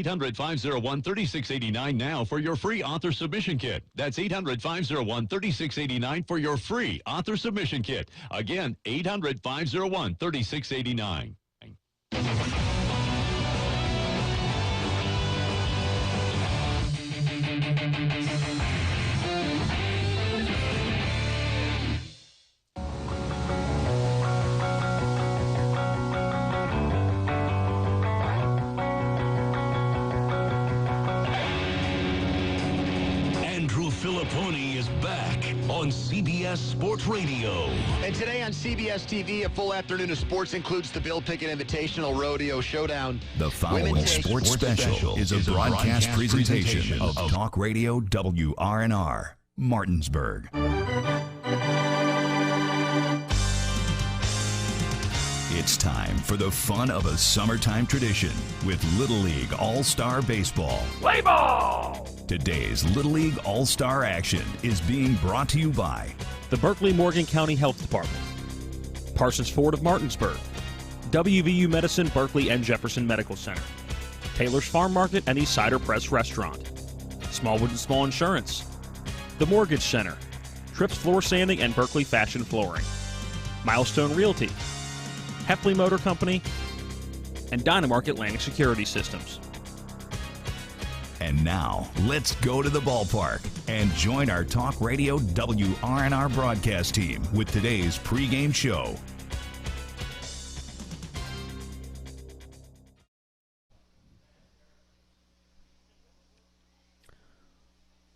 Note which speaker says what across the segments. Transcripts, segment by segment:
Speaker 1: 800-501-3689 now for your free author submission kit. That's 800-501-3689 for your free author submission kit. Again, 800-501-3689.
Speaker 2: Filipponi is back on CBS Sports Radio.
Speaker 3: And today on CBS TV, a full afternoon of sports includes the Bill Pickett Invitational Rodeo Showdown.
Speaker 2: The following sports special is a broadcast presentation of Talk Radio WRNR, Martinsburg. It's time for the fun of a summertime tradition with Little League All-Star Baseball. Play ball! Today's Little League All-Star action is being brought to you by
Speaker 4: the Berkeley-Morgan County Health Department, Parsons Ford of Martinsburg, WVU Medicine, Berkeley and Jefferson Medical Center, Taylor's Farm Market and East Cider Press Restaurant, Smallwood and Small Insurance, The Mortgage Center, Trips Floor Sanding and Berkeley Fashion Flooring, Milestone Realty, Heffley Motor Company, and Dynamark Atlantic Security Systems.
Speaker 2: And now, let's go to the ballpark and join our Talk Radio WRNR broadcast team with today's pregame show.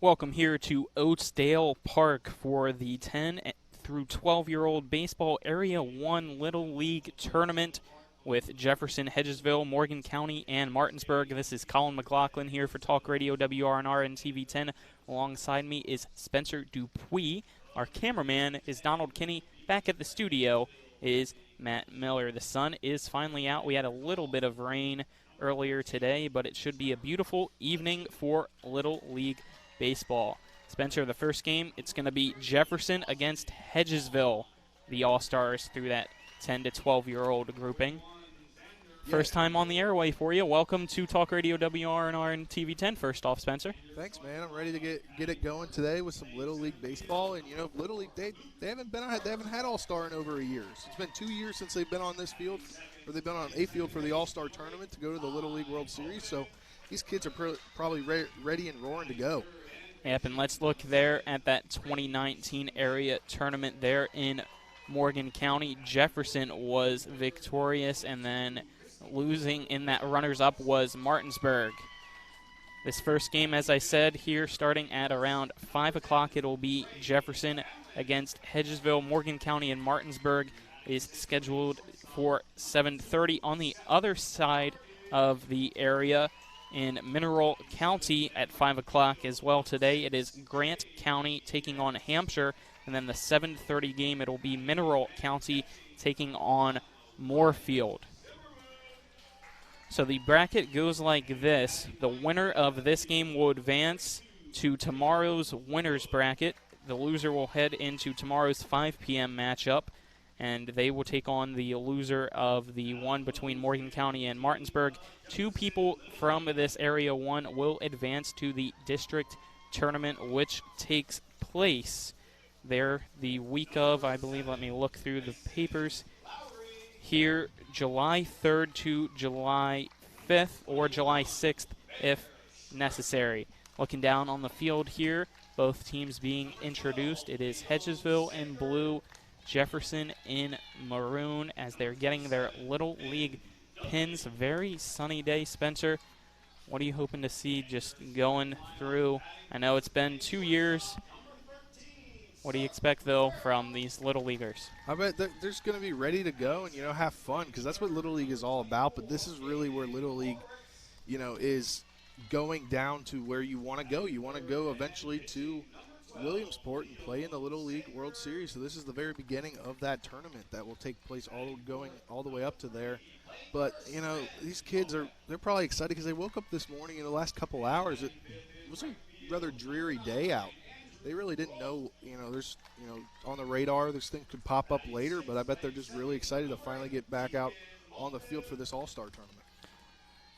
Speaker 5: Welcome here to Oatsdale Park for the 10 through 12-year-old baseball Area 1 Little League tournament with Jefferson, Hedgesville, Morgan County, and Martinsburg. This is Colin McLaughlin here for Talk Radio WRNR and TV10. Alongside me is Spencer Dupuis. Our cameraman is Donald Kinney. Back at the studio is Matt Miller. The sun is finally out. We had a little bit of rain earlier today, but it should be a beautiful evening for Little League baseball. Spencer, the first game, it's going to be Jefferson against Hedgesville, the All-Stars through that 10 to 12-year-old grouping. First time on the airway for you. Welcome to Talk Radio WRNR and TV10. First off, Spencer.
Speaker 6: Thanks, man. I'm ready to get it going today with some Little League baseball. And, you know, Little League, they haven't had All-Star in over a year. It's been 2 years since they've been on this field, or they've been on a field for the All-Star tournament to go to the Little League World Series. So these kids are probably ready and roaring to go.
Speaker 5: Yep, and let's look there at that 2019 area tournament there in Morgan County. Jefferson was victorious, and then losing in that runners-up was Martinsburg. This first game, as I said, here starting at around 5 o'clock, it'll be Jefferson against Hedgesville. Morgan County and Martinsburg is scheduled for 7:30. On the other side of the area, in Mineral County at 5 o'clock as well today, it is Grant County taking on Hampshire, and then the 7:30 game, it'll be Mineral County taking on Moorfield. So the bracket goes like this. The winner of this game will advance to tomorrow's winner's bracket. The loser will head into tomorrow's 5 p.m. matchup, and they will take on the loser of the one between Morgan County and Martinsburg. 2 people from this Area 1 will advance to the district tournament, which takes place there the week of, I believe, let me look through the papers here, July 3rd to July 5th or July 6th if necessary. Looking down on the field here, both teams being introduced. It is Hedgesville in blue, Jefferson in maroon as they're getting their Little League pins. Very sunny day, Spencer. What are you hoping to see just going through? I know it's been 2 years. What do you expect, though, from these Little Leaguers?
Speaker 6: I bet they're just going to be ready to go and, have fun, because that's what Little League is all about. But this is really where Little League, is going down to where you want to go. You want to go eventually to Williamsport and play in the Little League World Series. So this is the very beginning of that tournament that will take place all the way up to there. But, these kids they're probably excited because they woke up this morning in the last couple hours. It was a rather dreary day out. They really didn't know, there's, on the radar, this thing could pop up later, but I bet they're just really excited to finally get back out on the field for this All-Star tournament.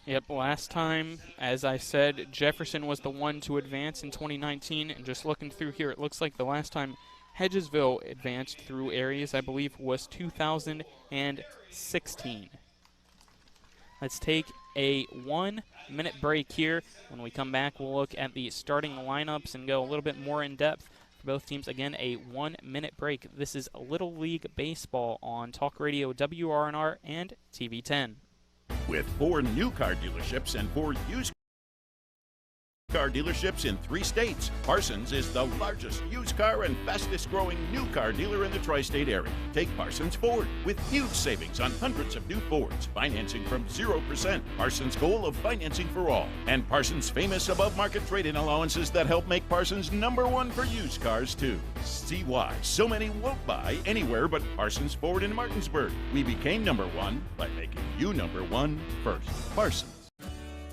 Speaker 5: Yep, last time, as I said, Jefferson was the one to advance in 2019, and just looking through here, it looks like the last time Hedgesville advanced through areas, I believe, was 2016. Let's take a 1-minute break here. When we come back, we'll look at the starting lineups and go a little bit more in depth for both teams. Again, a 1-minute break. This is Little League Baseball on Talk Radio WRNR and TV 10.
Speaker 7: With 4 new car dealerships and 4 used car dealerships in 3 states, Parsons is the largest used car and fastest growing new car dealer in the tri-state area. Take Parsons Ford with huge savings on hundreds of new Fords, financing from 0%, Parsons' goal of financing for all, and Parsons' famous above market trade-in allowances that help make Parsons #1 for used cars too. See why so many won't buy anywhere but Parsons Ford in Martinsburg. We became #1 by making you #1 first. Parsons.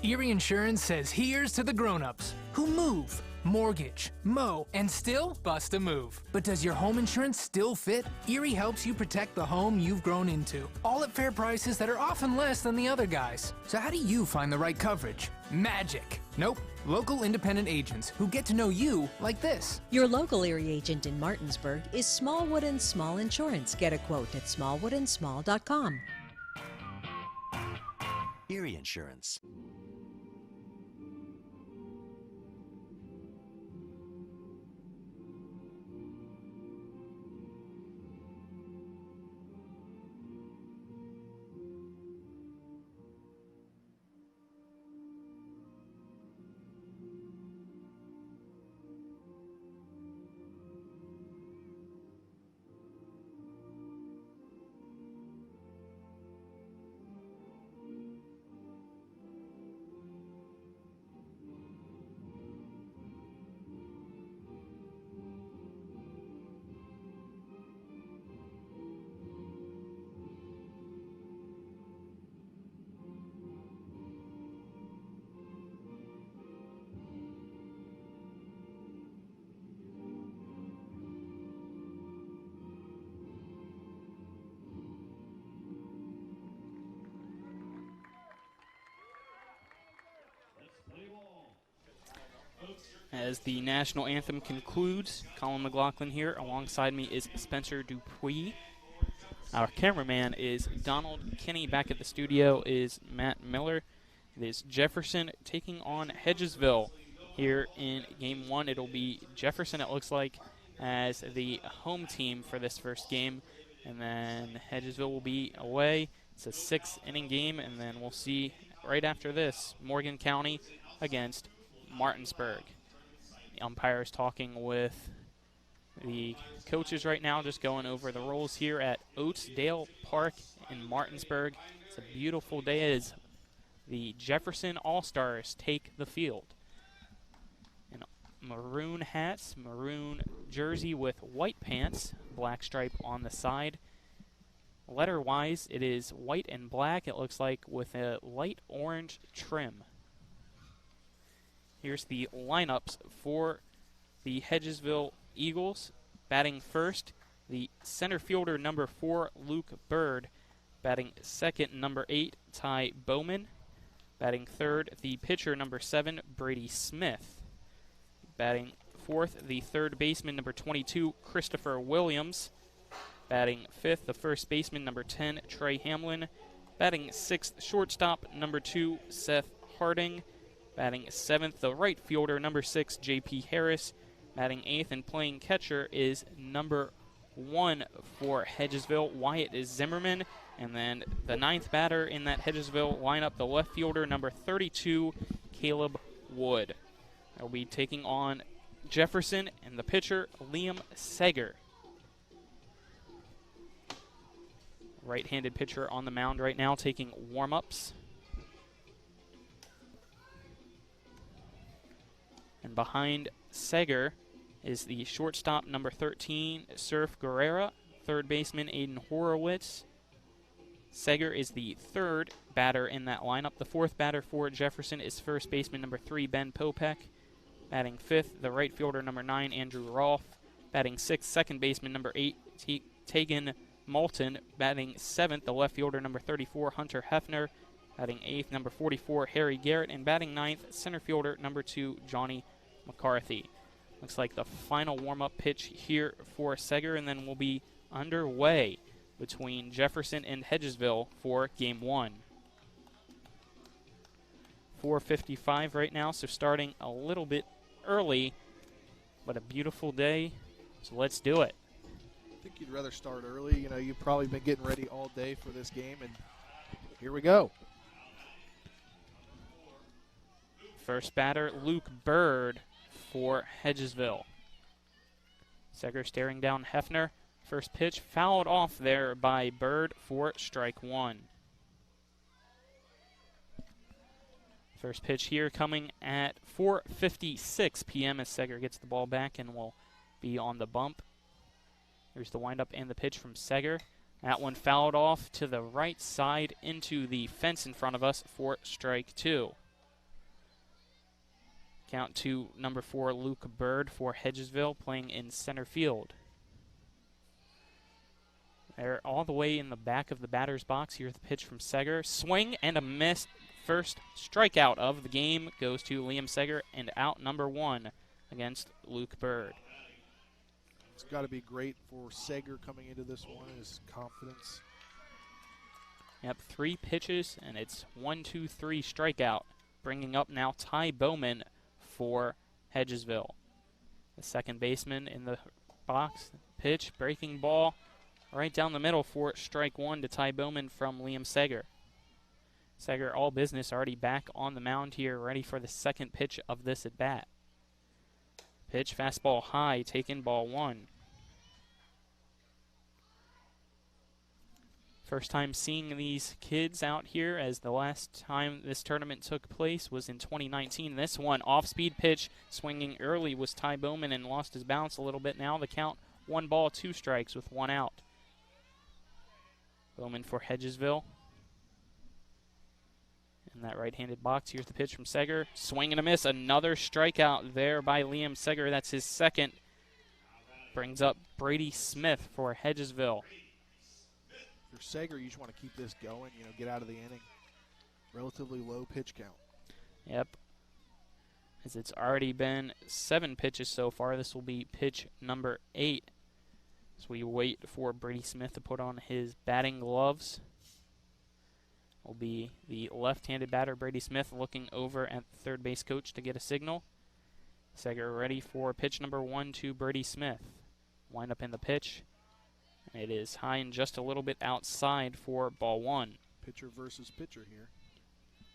Speaker 8: Erie Insurance says here's to the grown-ups who move, mortgage, mow, and still bust a move. But does your home insurance still fit? Erie helps you protect the home you've grown into, all at fair prices that are often less than the other guys. So how do you find the right coverage? Magic. Nope. Local independent agents who get to know you like this.
Speaker 9: Your local Erie agent in Martinsburg is Smallwood & Small Insurance. Get a quote at smallwoodandsmall.com.
Speaker 10: Erie Insurance.
Speaker 5: As the national anthem concludes, Colin McLaughlin here. Alongside me is Spencer Dupuis. Our cameraman is Donald Kinney. Back at the studio is Matt Miller. It is Jefferson taking on Hedgesville here in Game 1. It'll be Jefferson, it looks like, as the home team for this first game. And then Hedgesville will be away. It's a 6-inning game, and then we'll see right after this Morgan County against Martinsburg. The umpire is talking with the coaches right now, just going over the roles here at Oatsdale Park in Martinsburg. It's a beautiful day as the Jefferson All-Stars take the field. In maroon hats, maroon jersey with white pants, black stripe on the side. Letter-wise, it is white and black, it looks like, with a light orange trim. Here's the lineups for the Hedgesville Eagles. Batting first, the center fielder, number 4, Luke Bird. Batting second, number 8, Ty Bowman. Batting third, the pitcher, number 7, Brady Smith. Batting fourth, the third baseman, number 22, Christopher Williams. Batting fifth, the first baseman, number 10, Trey Hamlin. Batting sixth, shortstop, number 2, Seth Harding. Batting seventh, the right fielder, number 6, J.P. Harris. Batting eighth and playing catcher is number 1 for Hedgesville, Wyatt Zimmerman. And then the ninth batter in that Hedgesville lineup, the left fielder, number 32, Caleb Wood. They'll be taking on Jefferson and the pitcher, Liam Seger. Right-handed pitcher on the mound right now, taking warm-ups. And behind Seger is the shortstop, number 13, Surf Guerrera. Third baseman, Aiden Horowitz. Seger is the third batter in that lineup. The fourth batter for Jefferson is first baseman, number 3, Ben Popek. Batting fifth, the right fielder, number 9, Andrew Rolfe. Batting sixth, second baseman, number 8, Tegan Moulton. Batting seventh, the left fielder, number 34, Hunter Hefner. Batting 8th, number 44, Harry Garrett. And batting 9th, center fielder, number 2, Johnny McCarthy. Looks like the final warm-up pitch here for Seger, and then we'll be underway between Jefferson and Hedgesville for Game 1. 4:55 right now, so starting a little bit early, but a beautiful day, so let's do it.
Speaker 6: I think you'd rather start early. You know, you've probably been getting ready all day for this game, and here we go.
Speaker 5: First batter, Luke Bird for Hedgesville. Seger staring down Hefner. First pitch fouled off there by Bird for strike 1. First pitch here coming at 4:56 p.m. as Seger gets the ball back and will be on the bump. Here's the windup and the pitch from Seger. That one fouled off to the right side into the fence in front of us for strike 2. Count to number 4, Luke Bird for Hedgesville, playing in center field. They're all the way in the back of the batter's box. Here's the pitch from Seger. Swing and a miss. First strikeout of the game goes to Liam Seger, and out number 1 against Luke Bird.
Speaker 6: It's got to be great for Seger coming into this one, his confidence.
Speaker 5: Yep, 3 pitches, and it's 1-2-3 strikeout, bringing up now Ty Bowman for Hedgesville. The second baseman in the box. Pitch, breaking ball, right down the middle for strike 1 to Ty Bowman from Liam Seger. Seger, all business, already back on the mound here, ready for the second pitch of this at-bat. Pitch, fastball high, taken, ball 1. First time seeing these kids out here, as the last time this tournament took place was in 2019. This one, off-speed pitch, swinging early was Ty Bowman and lost his balance a little bit. Now the count, 1 ball, 2 strikes with 1 out. Bowman for Hedgesville. In that right-handed box, here's the pitch from Seger. Swing and a miss, another strikeout there by Liam Seger. That's his second. Brings up Brady Smith for Hedgesville.
Speaker 6: For Seger, you just want to keep this going, you know, get out of the inning. Relatively low pitch count.
Speaker 5: Yep. As it's already been 7 pitches so far, this will be pitch number 8. So we wait for Brady Smith to put on his batting gloves. Will be the left-handed batter, Brady Smith, looking over at the third base coach to get a signal. Seger ready for pitch number 1 to Brady Smith. Wind up in the pitch. It is high and just a little bit outside for ball 1.
Speaker 6: Pitcher versus pitcher here.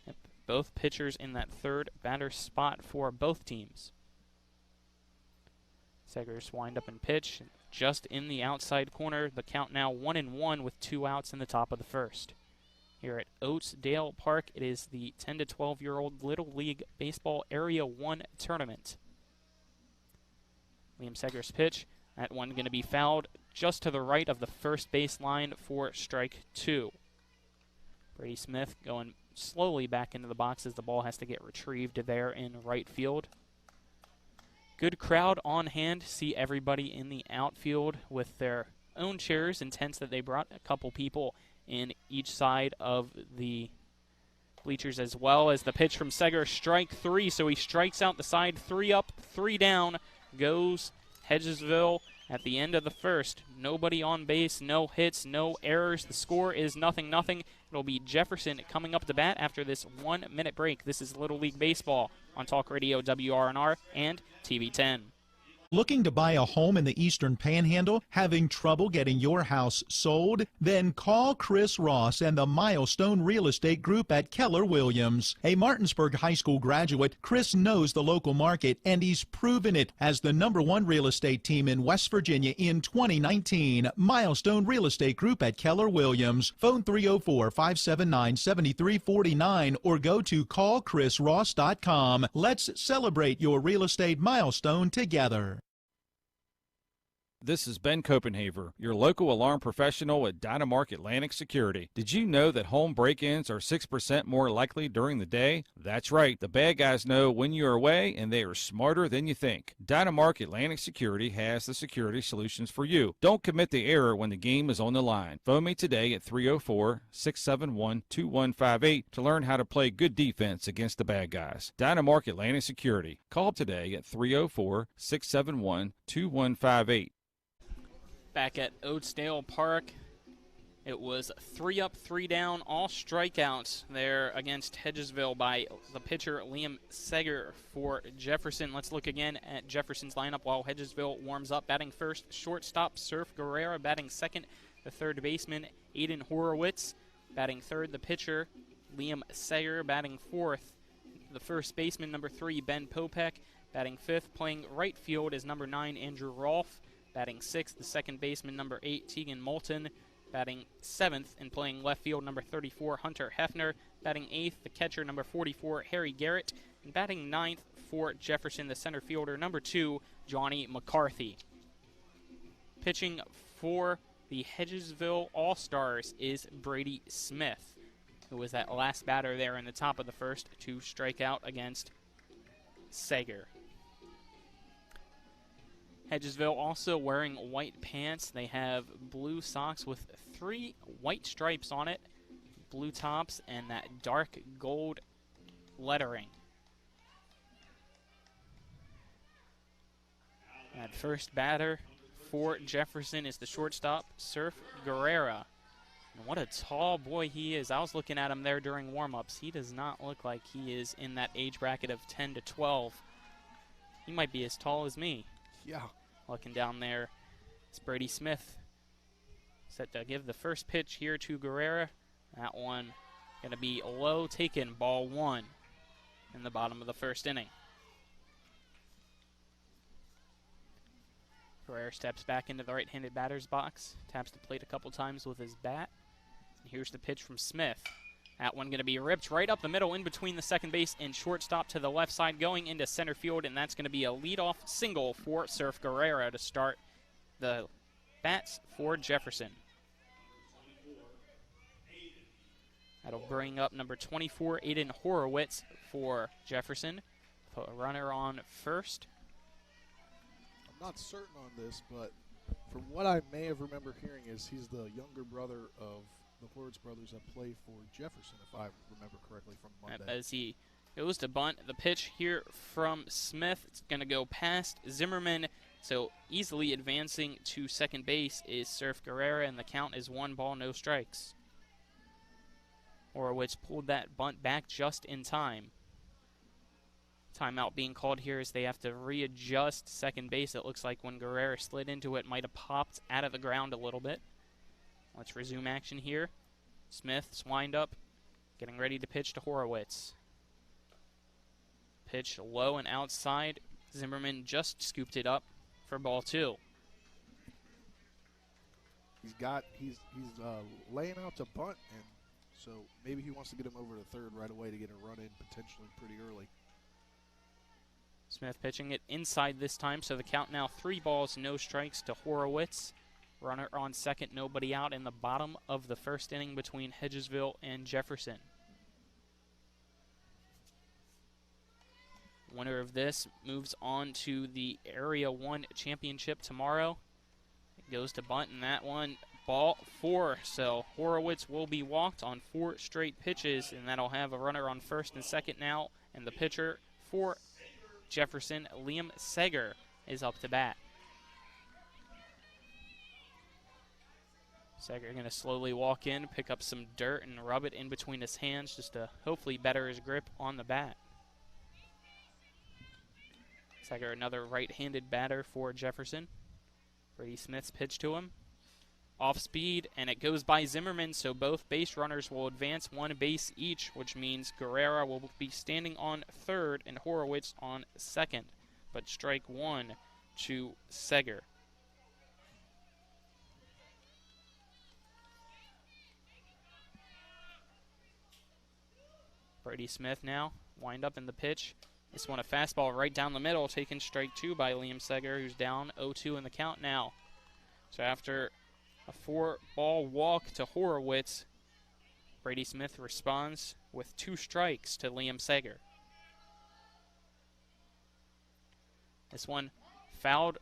Speaker 5: Yep. Both pitchers in that third batter spot for both teams. Seger's wind up and pitch just in the outside corner. The count now 1-1 with 2 outs in the top of the first. Here at Oatsdale Park, it is the 10 to 12-year-old Little League Baseball Area 1 tournament. Liam Seger's pitch. That one going to be fouled just to the right of the first base line for strike 2. Brady Smith going slowly back into the box as the ball has to get retrieved there in right field. Good crowd on hand. See everybody in the outfield with their own chairs and tents that they brought. A couple people in each side of the bleachers, as well as the pitch from Seger. Strike 3, so he strikes out the side. 3 up, 3 down goes Hedgesville at the end of the first. Nobody on base, no hits, no errors. The score is 0-0. It'll be Jefferson coming up to bat after this 1-minute break. This is Little League Baseball on Talk Radio WRNR and TV 10.
Speaker 10: Looking to buy a home in the Eastern Panhandle? Having trouble getting your house sold? Then call Chris Ross and the Milestone Real Estate Group at Keller Williams. A Martinsburg High School graduate, Chris knows the local market, and he's proven it as the #1 real estate team in West Virginia in 2019. Milestone Real Estate Group at Keller Williams. Phone 304-579-7349 or go to callchrisross.com. Let's celebrate your real estate milestone together.
Speaker 11: This is Ben Copenhaver, your local alarm professional at Dynamark Atlantic Security. Did you know that home break-ins are 6% more likely during the day? That's right. The bad guys know when you're away, and they are smarter than you think. Dynamark Atlantic Security has the security solutions for you. Don't commit the error when the game is on the line. Phone me today at 304-671-2158 to learn how to play good defense against the bad guys. Dynamark Atlantic Security. Call today at 304-671-2158.
Speaker 5: Back at Oatsdale Park, it was 3 up, 3 down, all strikeouts there against Hedgesville by the pitcher Liam Seger for Jefferson. Let's look again at Jefferson's lineup while Hedgesville warms up. Batting first, shortstop Surf Guerrera. Batting second, the third baseman Aiden Horowitz. Batting third, the pitcher Liam Seger. Batting fourth, the first baseman number 3, Ben Popek. Batting fifth, playing right field is number 9, Andrew Rolfe. Batting sixth, the second baseman, number 8, Tegan Moulton. Batting seventh and playing left field, number 34, Hunter Hefner. Batting eighth, the catcher, number 44, Harry Garrett. And batting ninth for Jefferson, the center fielder, number 2, Johnny McCarthy. Pitching for the Hedgesville All-Stars is Brady Smith, who was that last batter there in the top of the first to strike out against Sager. Hedgesville also wearing white pants. They have blue socks with 3 white stripes on it, blue tops, and that dark gold lettering. That first batter for Jefferson is the shortstop, Surf Guerrera. And what a tall boy he is. I was looking at him there during warm-ups. He does not look like he is in that age bracket of 10 to 12. He might be as tall as me.
Speaker 6: Yeah.
Speaker 5: Looking down there, it's Brady Smith set to give the first pitch here to Guerrera. That one going to be low, taken, ball 1 in the bottom of the first inning. Guerrera steps back into the right-handed batter's box, taps the plate a couple times with his bat. And here's the pitch from Smith. That one going to be ripped right up the middle in between the second base and shortstop to the left side, going into center field, and that's going to be a leadoff single for Surf Guerrera to start the bats for Jefferson. That'll bring up number 24, Aiden Horowitz for Jefferson. Put a runner on first.
Speaker 6: I'm not certain on this, but from what I may have remember hearing is he's the younger brother of the Horowitz brothers that play for Jefferson, if I remember correctly from Monday.
Speaker 5: As he goes to bunt, the pitch here from Smith, it's going to go past Zimmerman, so easily advancing to second base is Surf Guerrera, and the count is 1 ball, no strikes. Horowitz pulled that bunt back just in time. Timeout being called here as they have to readjust second base. It looks like when Guerrera slid into it, might have popped out of the ground a little bit. Let's resume action here. Smith's wind up, getting ready to pitch to Horowitz. Pitch low and outside. Zimmerman just scooped it up for ball 2.
Speaker 6: He's laying out to bunt, and so maybe he wants to get him over to third right away to get a run in potentially pretty early.
Speaker 5: Smith pitching it inside this time, so the count now 3 balls, no strikes to Horowitz. Runner on second, nobody out in the bottom of the first inning between Hedgesville and Jefferson. Winner of this moves on to the Area 1 championship tomorrow. It goes to bunt, and that one, ball 4. So Horowitz will be walked on 4 straight pitches, and that'll have a runner on first and second now. And the pitcher for Jefferson, Liam Seger, is up to bat. Seger going to slowly walk in, pick up some dirt, and rub it in between his hands just to hopefully better his grip on the bat. Seger, another right-handed batter for Jefferson. Brady Smith's pitch to him. Off speed, and it goes by Zimmerman, so both base runners will advance 1 base each, which means Guerrera will be standing on third and Horowitz on second. But strike 1 to Seger. Brady Smith now, wind up in the pitch. This one a fastball right down the middle, taken strike 2 by Liam Seger, who's down 0-2 in the count now. So after a 4-ball walk to Horowitz, Brady Smith responds with 2 strikes to Liam Sager. This one fouled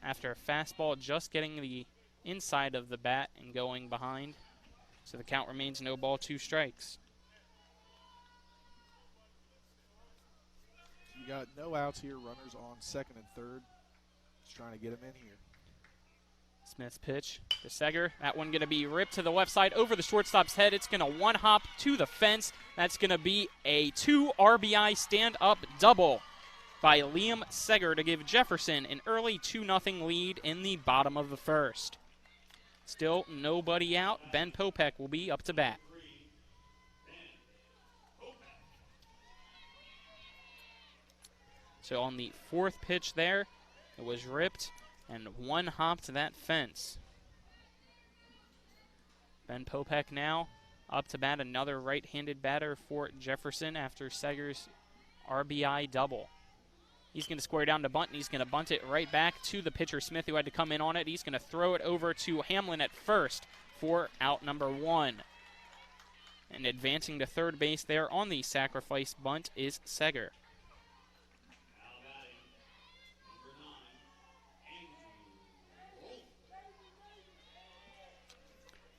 Speaker 5: after a fastball just getting the inside of the bat and going behind. So the count remains no ball, 2 strikes.
Speaker 6: You got no outs here, runners on second and third. Just trying to get him in here.
Speaker 5: Smith's pitch to Seger. That one going to be ripped to the left side over the shortstop's head. It's going to one-hop to the fence. That's going to be a 2 RBI stand-up double by Liam Seger to give Jefferson an early 2-0 lead in the bottom of the first. Still nobody out. Ben Popek will be up to bat. So on the 4th pitch there, it was ripped and one-hopped that fence. Ben Popek now up to bat, another right-handed batter for Jefferson after Seger's RBI double. He's going to square down to bunt, and he's going to bunt it right back to the pitcher Smith, who had to come in on it. He's going to throw it over to Hamlin at first for out number 1. And advancing to third base there on the sacrifice bunt is Seger.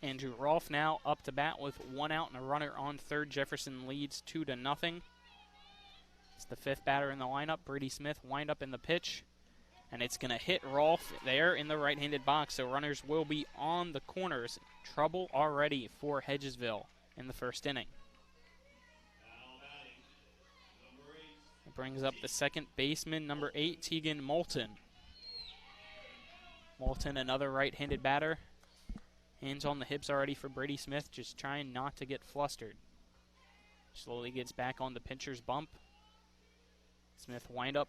Speaker 5: Andrew Rolfe now up to bat with 1 out and a runner on third. Jefferson leads 2-0. It's the 5th batter in the lineup. Brady Smith wind up in the pitch, and it's going to hit Rolfe there in the right-handed box, so runners will be on the corners. Trouble already for Hedgesville in the first inning. It brings up the second baseman, number 8, Tegan Moulton. Moulton, another right-handed batter. Hands on the hips already for Brady Smith, just trying not to get flustered. Slowly gets back on the pitcher's bump. Smith wind up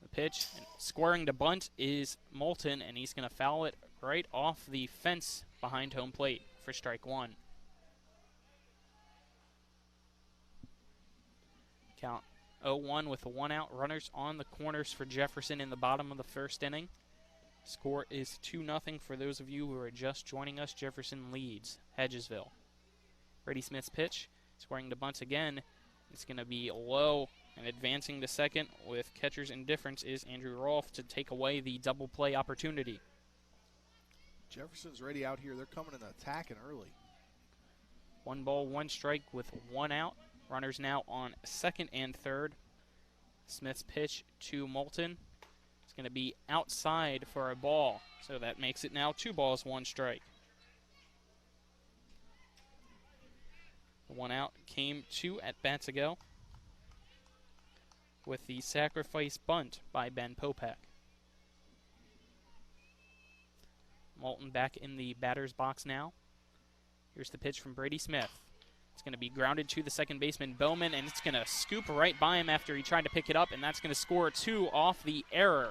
Speaker 5: the pitch, and squaring to bunt is Moulton, and he's going to foul it right off the fence behind home plate for strike 1. Count 0-1 with a 1 out. Runners on the corners for Jefferson in the bottom of the first inning. Score is 2-0 for those of you who are just joining us. Jefferson leads Hedgesville. Brady Smith's pitch, squaring to bunt again. It's going to be low, and advancing to second with catcher's indifference is Andrew Rolfe to take away the double play opportunity.
Speaker 6: Jefferson's ready out here. They're coming and attacking early.
Speaker 5: 1 ball, 1 strike with 1 out. Runners now on second and third. Smith's pitch to Moulton. It's going to be outside for a ball, so that makes it now 2 balls, 1 strike. The 1 out came 2 at-bats ago with the sacrifice bunt by Ben Popek. Moulton back in the batter's box now. Here's the pitch from Brady Smith. It's going to be grounded to the second baseman, Bowman, and it's going to scoop right by him after he tried to pick it up, and that's going to score 2 off the error.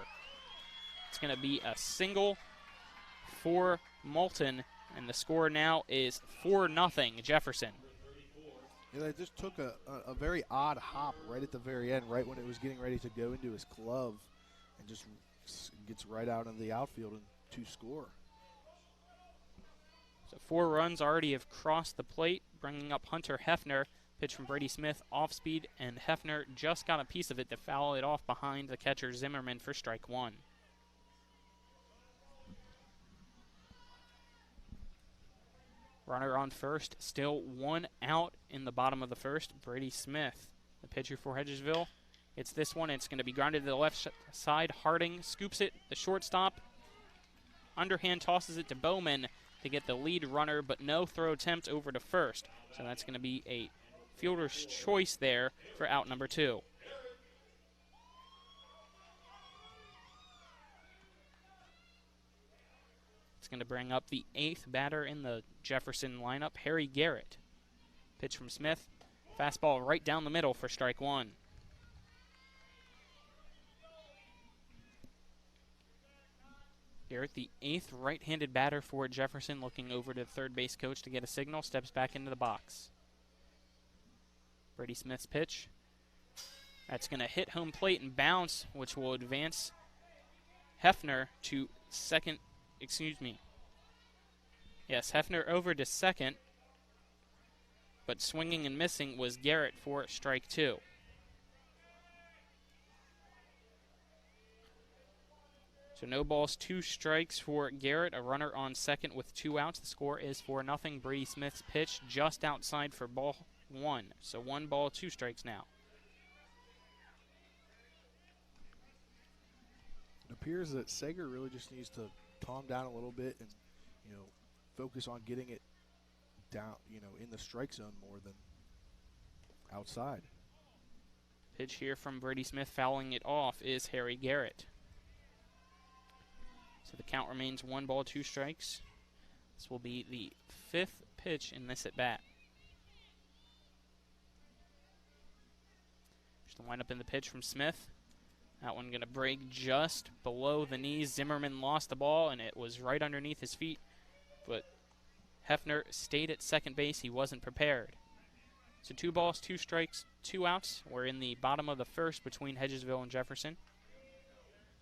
Speaker 5: It's going to be a single for Moulton, and the score now is 4-0 Jefferson.
Speaker 6: Yeah, they just took a very odd hop right at the very end, right when it was getting ready to go into his glove, and just gets right out into the outfield and 2 score.
Speaker 5: So 4 runs already have crossed the plate, bringing up Hunter Hefner. Pitch from Brady Smith, off speed, and Hefner just got a piece of it to foul it off behind the catcher Zimmerman for strike 1. Runner on first, still 1 out in the bottom of the first. Brady Smith, the pitcher for Hedgesville. It's this one, it's going to be grounded to the left side. Harding scoops it, the shortstop. Underhand tosses it to Bowman to get the lead runner, but no throw attempt over to first. So that's going to be a fielder's choice there for out number 2. It's going to bring up the 8th batter in the Jefferson lineup, Harry Garrett. Pitch from Smith. Fastball right down the middle for strike 1. Garrett, the 8th right-handed batter for Jefferson, looking over to the third base coach to get a signal, steps back into the box. Brady Smith's pitch. That's going to hit home plate and bounce, which will advance Hefner to second excuse me. Yes, Hefner over to second, but swinging and missing was Garrett for strike 2. So no balls, 2 strikes for Garrett, a runner on second with 2 outs. The score is 4-0. Brady Smith's pitch just outside for ball 1. So 1 ball, 2 strikes now.
Speaker 6: It appears that Sager really just needs to calm down a little bit and, focus on getting it down, in the strike zone more than outside.
Speaker 5: Pitch here from Brady Smith, fouling it off is Harry Garrett. So the count remains 1 ball, 2 strikes. This will be the 5th pitch in this at-bat. Just the lineup in the pitch from Smith. That one going to break just below the knees. Zimmerman lost the ball, and it was right underneath his feet. But Hefner stayed at second base. He wasn't prepared. So 2 balls, 2 strikes, 2 outs. We're in the bottom of the first between Hedgesville and Jefferson.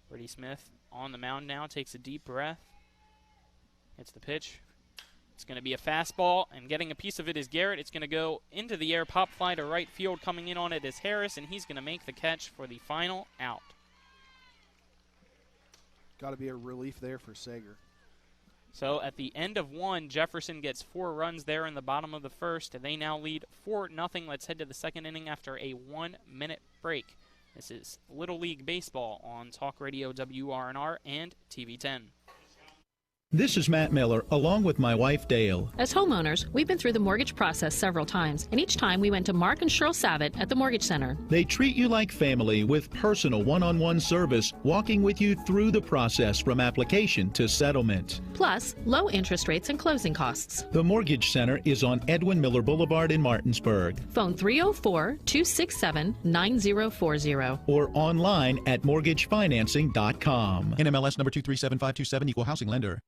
Speaker 5: Brady Smith on the mound now, takes a deep breath. Hits the pitch. It's going to be a fastball, and getting a piece of it is Garrett. It's going to go into the air, pop fly to right field. Coming in on it is Harris, and he's going to make the catch for the final out.
Speaker 6: Got to be a relief there for Sager.
Speaker 5: So at the end of 1, Jefferson gets 4 runs there in the bottom of the first, and they now lead 4-0. Let's head to the second inning after a 1-minute break. This is Little League Baseball on Talk Radio WRNR and TV 10.
Speaker 10: This is Matt Miller, along with my wife, Dale.
Speaker 12: As homeowners, we've been through the mortgage process several times, and each time we went to Mark and Cheryl Savitt at the Mortgage Center.
Speaker 10: They treat you like family with personal one-on-one service, walking with you through the process from application to settlement.
Speaker 12: Plus, low interest rates and closing costs.
Speaker 10: The Mortgage Center is on Edwin Miller Boulevard in Martinsburg.
Speaker 12: Phone 304-267-9040.
Speaker 10: Or online at mortgagefinancing.com. NMLS number 237527, equal housing lender.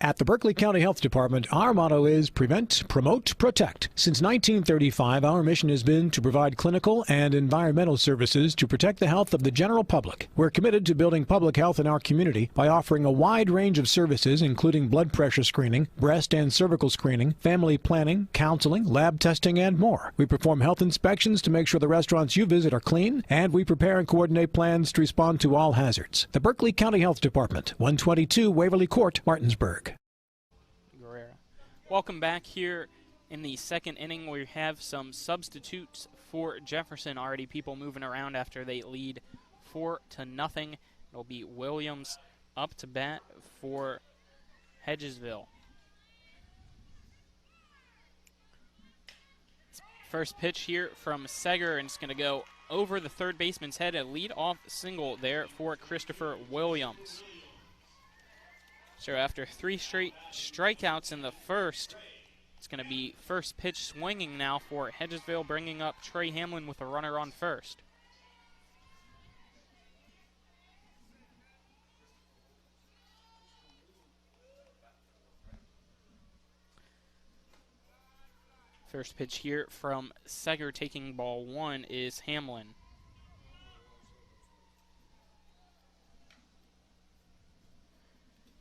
Speaker 13: At the Berkeley County Health Department, our motto is prevent, promote, protect. Since 1935, our mission has been to provide clinical and environmental services to protect the health of the general public. We're committed to building public health in our community by offering a wide range of services, including blood pressure screening, breast and cervical screening, family planning, counseling, lab testing, and more. We perform health inspections to make sure the restaurants you visit are clean, and we prepare and coordinate plans to respond to all hazards. The Berkeley County Health Department, 122 Waverly Court, Martinsburg.
Speaker 5: Welcome back here in the second inning. We have some substitutes for Jefferson. Already people moving around after they lead 4-0. It'll be Williams up to bat for Hedgesville. First pitch here from Seger, and it's going to go over the third baseman's head. A lead-off single there for Christopher Williams. So after 3 straight strikeouts in the first, it's going to be first pitch swinging now for Hedgesville, bringing up Trey Hamlin with a runner on first. First pitch here from Seger, taking ball 1, is Hamlin.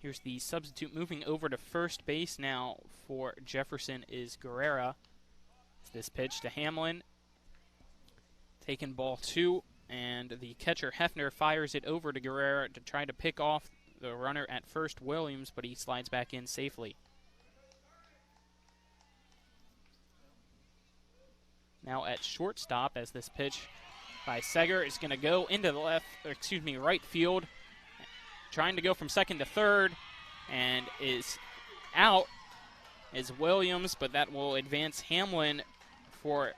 Speaker 5: Here's the substitute moving over to first base now for Jefferson is Guerrera. This pitch to Hamlin. Taking ball 2, and the catcher Hefner fires it over to Guerrera to try to pick off the runner at first, Williams, but he slides back in safely. Now at shortstop, as this pitch by Seger is going to go into the right field. Trying to go from second to third, and is out is Williams, but that will advance Hamlin for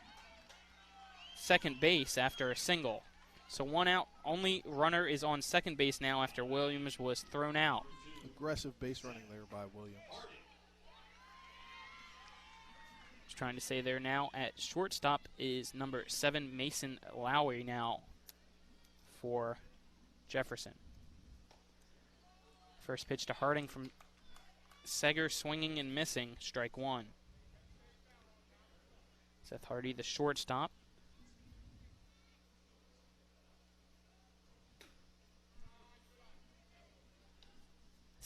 Speaker 5: second base after a single. So 1 out, only runner is on second base now after Williams was thrown out.
Speaker 6: Aggressive base running there by Williams.
Speaker 5: Just trying to say there now at shortstop is number 7, Mason Lowry now for Jefferson. First pitch to Harding from Seger, swinging and missing, strike 1. Seth Hardy, the shortstop.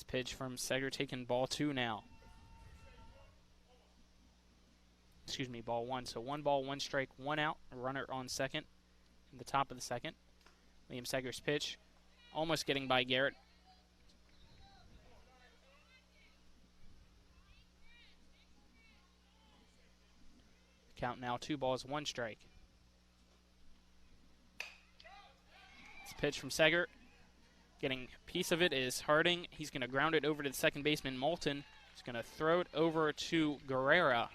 Speaker 5: pitch from Seger taking ball 2 now. Excuse me, ball 1. So 1 ball, 1 strike, 1 out. A runner on second in the top of the second. Liam Seger's pitch almost getting by Garrett. Count now 2 balls, 1 strike. This pitch from Seger. Getting a piece of it is Harding. He's going to ground it over to the second baseman, Moulton. He's going to throw it over to Guerrera.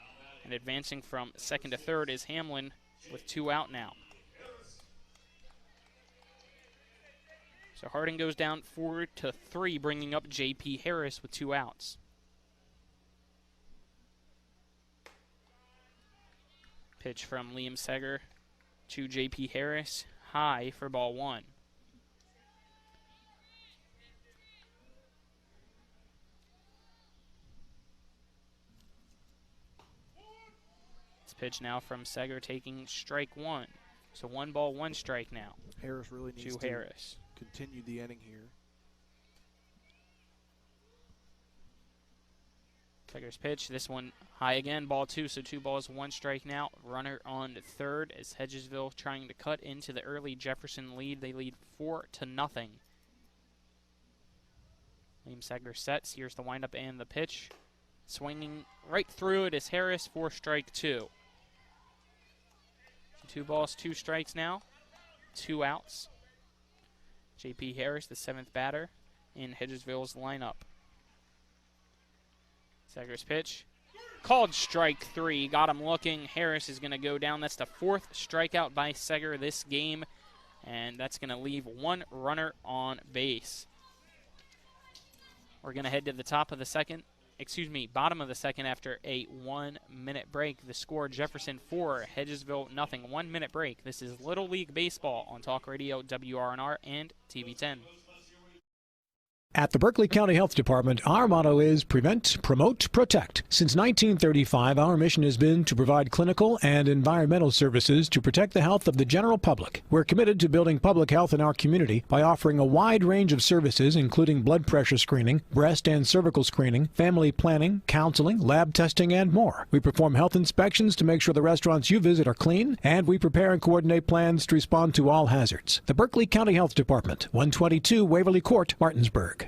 Speaker 5: And advancing from second to third is Hamlin with 2 out now. So Harding goes down 4-3, bringing up J.P. Harris with 2 outs. Pitch from Liam Seger to J.P. Harris, high for ball 1. This pitch now from Seger taking strike 1. So 1 ball, 1 strike now.
Speaker 6: Harris really needs to continue the inning here.
Speaker 5: Seger's pitch, this one high again, ball 2, so 2 balls, 1 strike now. Runner on third as Hedgesville trying to cut into the early Jefferson lead. They lead 4-0. Liam Seger sets. Here's the windup and the pitch. Swinging right through it is Harris for strike 2. 2 balls, 2 strikes now. 2 outs. J.P. Harris, the 7th batter in Hedgesville's lineup. Seger's pitch. Called strike 3. Got him looking. Harris is going to go down. That's the 4th strikeout by Seger this game. And that's going to leave 1 runner on base. We're going to head to the bottom of the second after a 1-minute break. The score, Jefferson 4, Hedgesville nothing. 1-minute break. This is Little League Baseball on Talk Radio, WRNR, and TV 10.
Speaker 13: At the Berkeley County Health Department, our motto is Prevent, Promote, Protect. Since 1935, our mission has been to provide clinical and environmental services to protect the health of the general public. We're committed to building public health in our community by offering a wide range of services, including blood pressure screening, breast and cervical screening, family planning, counseling, lab testing, and more. We perform health inspections to make sure the restaurants you visit are clean, and we prepare and coordinate plans to respond to all hazards. The Berkeley County Health Department, 122 Waverly Court, Martinsburg.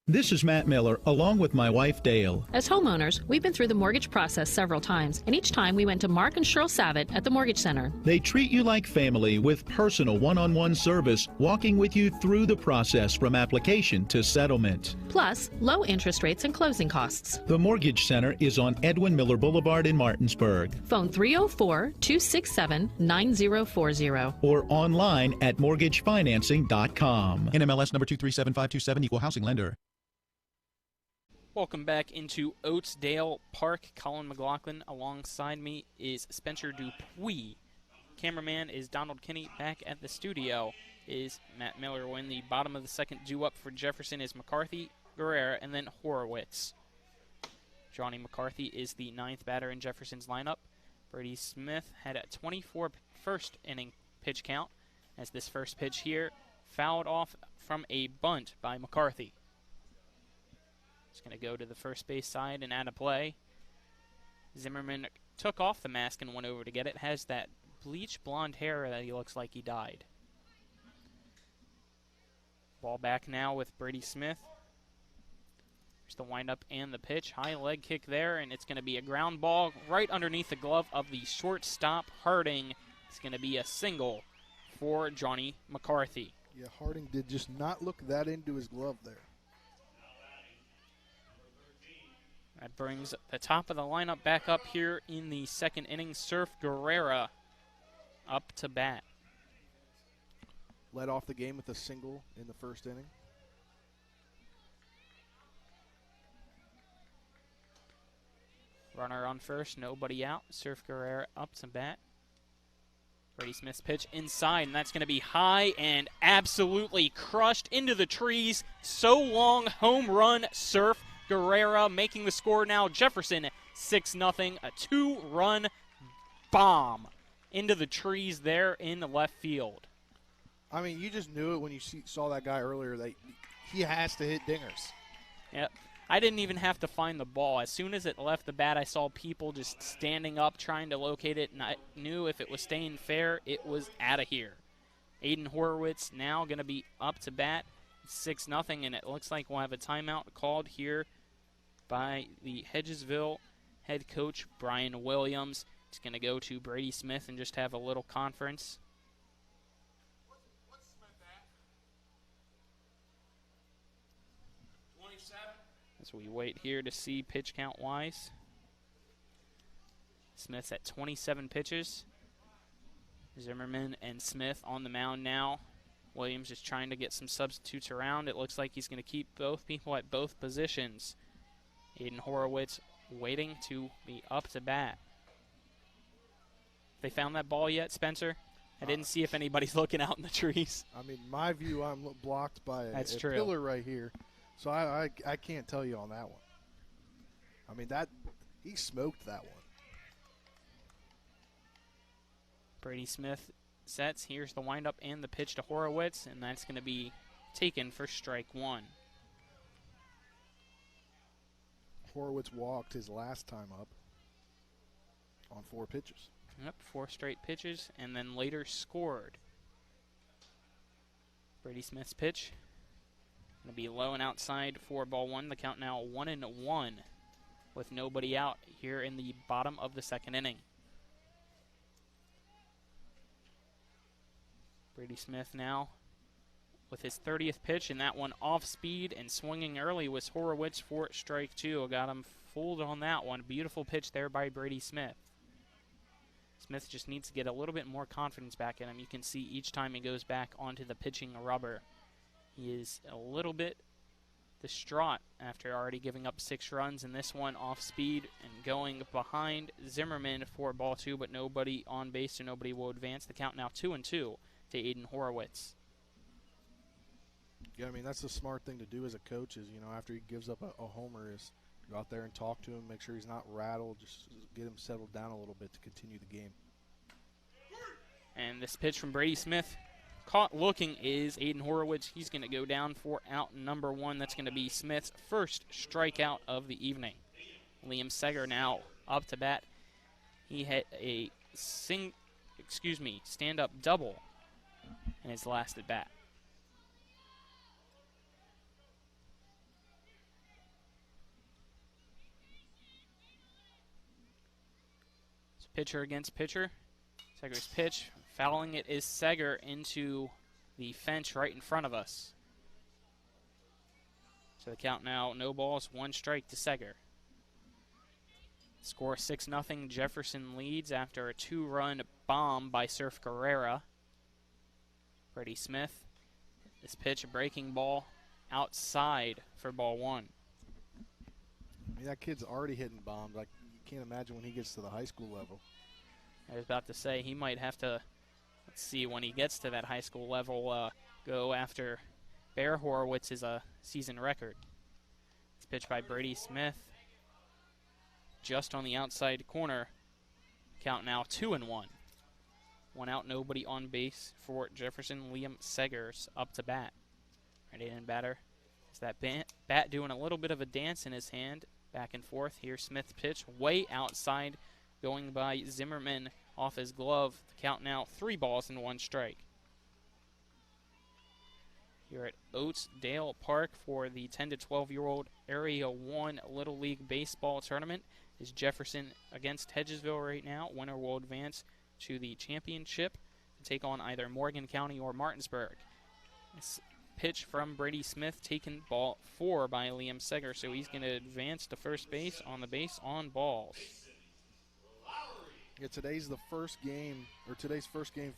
Speaker 10: This is Matt Miller, along with my wife, Dale.
Speaker 12: As homeowners, we've been through the mortgage process several times, and each time we went to Mark and Cheryl Savitt at the Mortgage Center.
Speaker 10: They treat you like family with personal one-on-one service, walking with you through the process from application to settlement.
Speaker 12: Plus, low interest rates and closing costs.
Speaker 10: The Mortgage Center is on Edwin Miller Boulevard in Martinsburg.
Speaker 12: Phone 304-267-9040.
Speaker 10: Or online at mortgagefinancing.com. NMLS number 237527, equal housing lender.
Speaker 5: Welcome back into Oatesdale Park. Colin McLaughlin alongside me is Spencer Dupuis. Cameraman is Donald Kinney. Back at the studio is Matt Miller. When the bottom of the second due up for Jefferson is McCarthy, Guerrera, and then Horowitz. Johnny McCarthy is the 9th batter in Jefferson's lineup. Brady Smith had a 24 first inning pitch count as this first pitch here fouled off from a bunt by McCarthy. It's going to go to the first base side and out of play. Zimmerman took off the mask and went over to get it. Has that bleached blonde hair that he looks like he dyed. Ball back now with Brady Smith. There's the windup and the pitch. High leg kick there, and it's going to be a ground ball right underneath the glove of the shortstop, Harding. It's going to be a single for Johnny McCarthy.
Speaker 6: Yeah, Harding did just not look that into his glove there.
Speaker 5: That brings the top of the lineup back up here in the second inning. Surf Guerrera up to bat.
Speaker 6: Led off the game with a single in the first inning.
Speaker 5: Runner on first, nobody out. Surf Guerrera up to bat. Brady Smith's pitch inside, and that's going to be high and absolutely crushed into the trees. So long, home run, Surf Guerrera making the score now. Jefferson 6-0, a 2-run bomb into the trees there in the left field.
Speaker 6: I mean, you just knew it when you saw that guy earlier that he has to hit dingers.
Speaker 5: Yep. I didn't even have to find the ball. As soon as it left the bat, I saw people just standing up trying to locate it, and I knew if it was staying fair, it was out of here. Aiden Horowitz now going to be up to bat, 6-0, and it looks like we'll have a timeout called here by the Hedgesville head coach, Brian Williams. He's going to go to Brady Smith and just have a little conference. As we wait here to see pitch count wise. Smith's at 27 pitches. Zimmerman and Smith on the mound now. Williams is trying to get some substitutes around. It looks like he's going to keep both people at both positions. Aiden Horowitz waiting to be up to bat. They found that ball yet, Spencer? I didn't see if anybody's looking out in the trees.
Speaker 6: I mean, my view, I'm blocked by a
Speaker 5: true.
Speaker 6: pillar right here. So I can't tell you on that one. I mean, he smoked that one.
Speaker 5: Brady Smith sets. Here's the windup and the pitch to Horowitz, and that's going to be taken for strike one.
Speaker 6: Horowitz walked his last time up on 4 pitches.
Speaker 5: Yep, 4 straight pitches, and then later scored. Brady Smith's pitch. Going to be low and outside for ball 1. The count now 1-1 with nobody out here in the bottom of the second inning. Brady Smith now with his 30th pitch, and that one off speed and swinging early was Horowitz for strike 2. Got him fooled on that one. Beautiful pitch there by Brady Smith. Smith just needs to get a little bit more confidence back in him. You can see each time he goes back onto the pitching rubber, he is a little bit distraught after already giving up 6 runs, and this one off speed and going behind Zimmerman for ball 2, but nobody on base, so nobody will advance. The count now 2-2 to Aiden Horowitz.
Speaker 6: Yeah, I mean, that's the smart thing to do as a coach is, after he gives up a homer is go out there and talk to him, make sure he's not rattled, just get him settled down a little bit to continue the game.
Speaker 5: And this pitch from Brady Smith, caught looking, is Aiden Horowitz. He's going to go down for out number 1. That's going to be Smith's first strikeout of the evening. Liam Seger now up to bat. He had a stand-up double in his last at bat. So pitcher against pitcher. Seger's pitch. Fouling it is Seger into the fence right in front of us. So the count now, no balls, 1 strike to Seger. Score 6-0. Jefferson leads after a 2-run bomb by Surf Guerrera. Brady Smith. This pitch, a breaking ball outside for ball 1.
Speaker 6: I mean, that kid's already hitting bombs. Like, you can't imagine when he gets to the high school level.
Speaker 5: I was about to say he might have to, let's see, when he gets to that high school level, go after Bear Horowitz's season record. It's pitched by Brady Smith. Just on the outside corner. Count now 2-1. 1 out, nobody on base for Jefferson. Liam Segers up to bat. Ready in batter. Is that bat doing a little bit of a dance in his hand. Back and forth. Here's Smith's pitch. Way outside. Going by Zimmerman off his glove. The count now 3 balls and 1 strike. Here at Oatsdale Park for the 10 to 12-year-old Area 1 Little League Baseball Tournament is Jefferson against Hedgesville right now. Winner will advance to the championship to take on either Morgan County or Martinsburg. This pitch from Brady Smith, taken ball 4 by Liam Seger, so he's going to advance to first base on the base on balls.
Speaker 6: Yeah, today's first game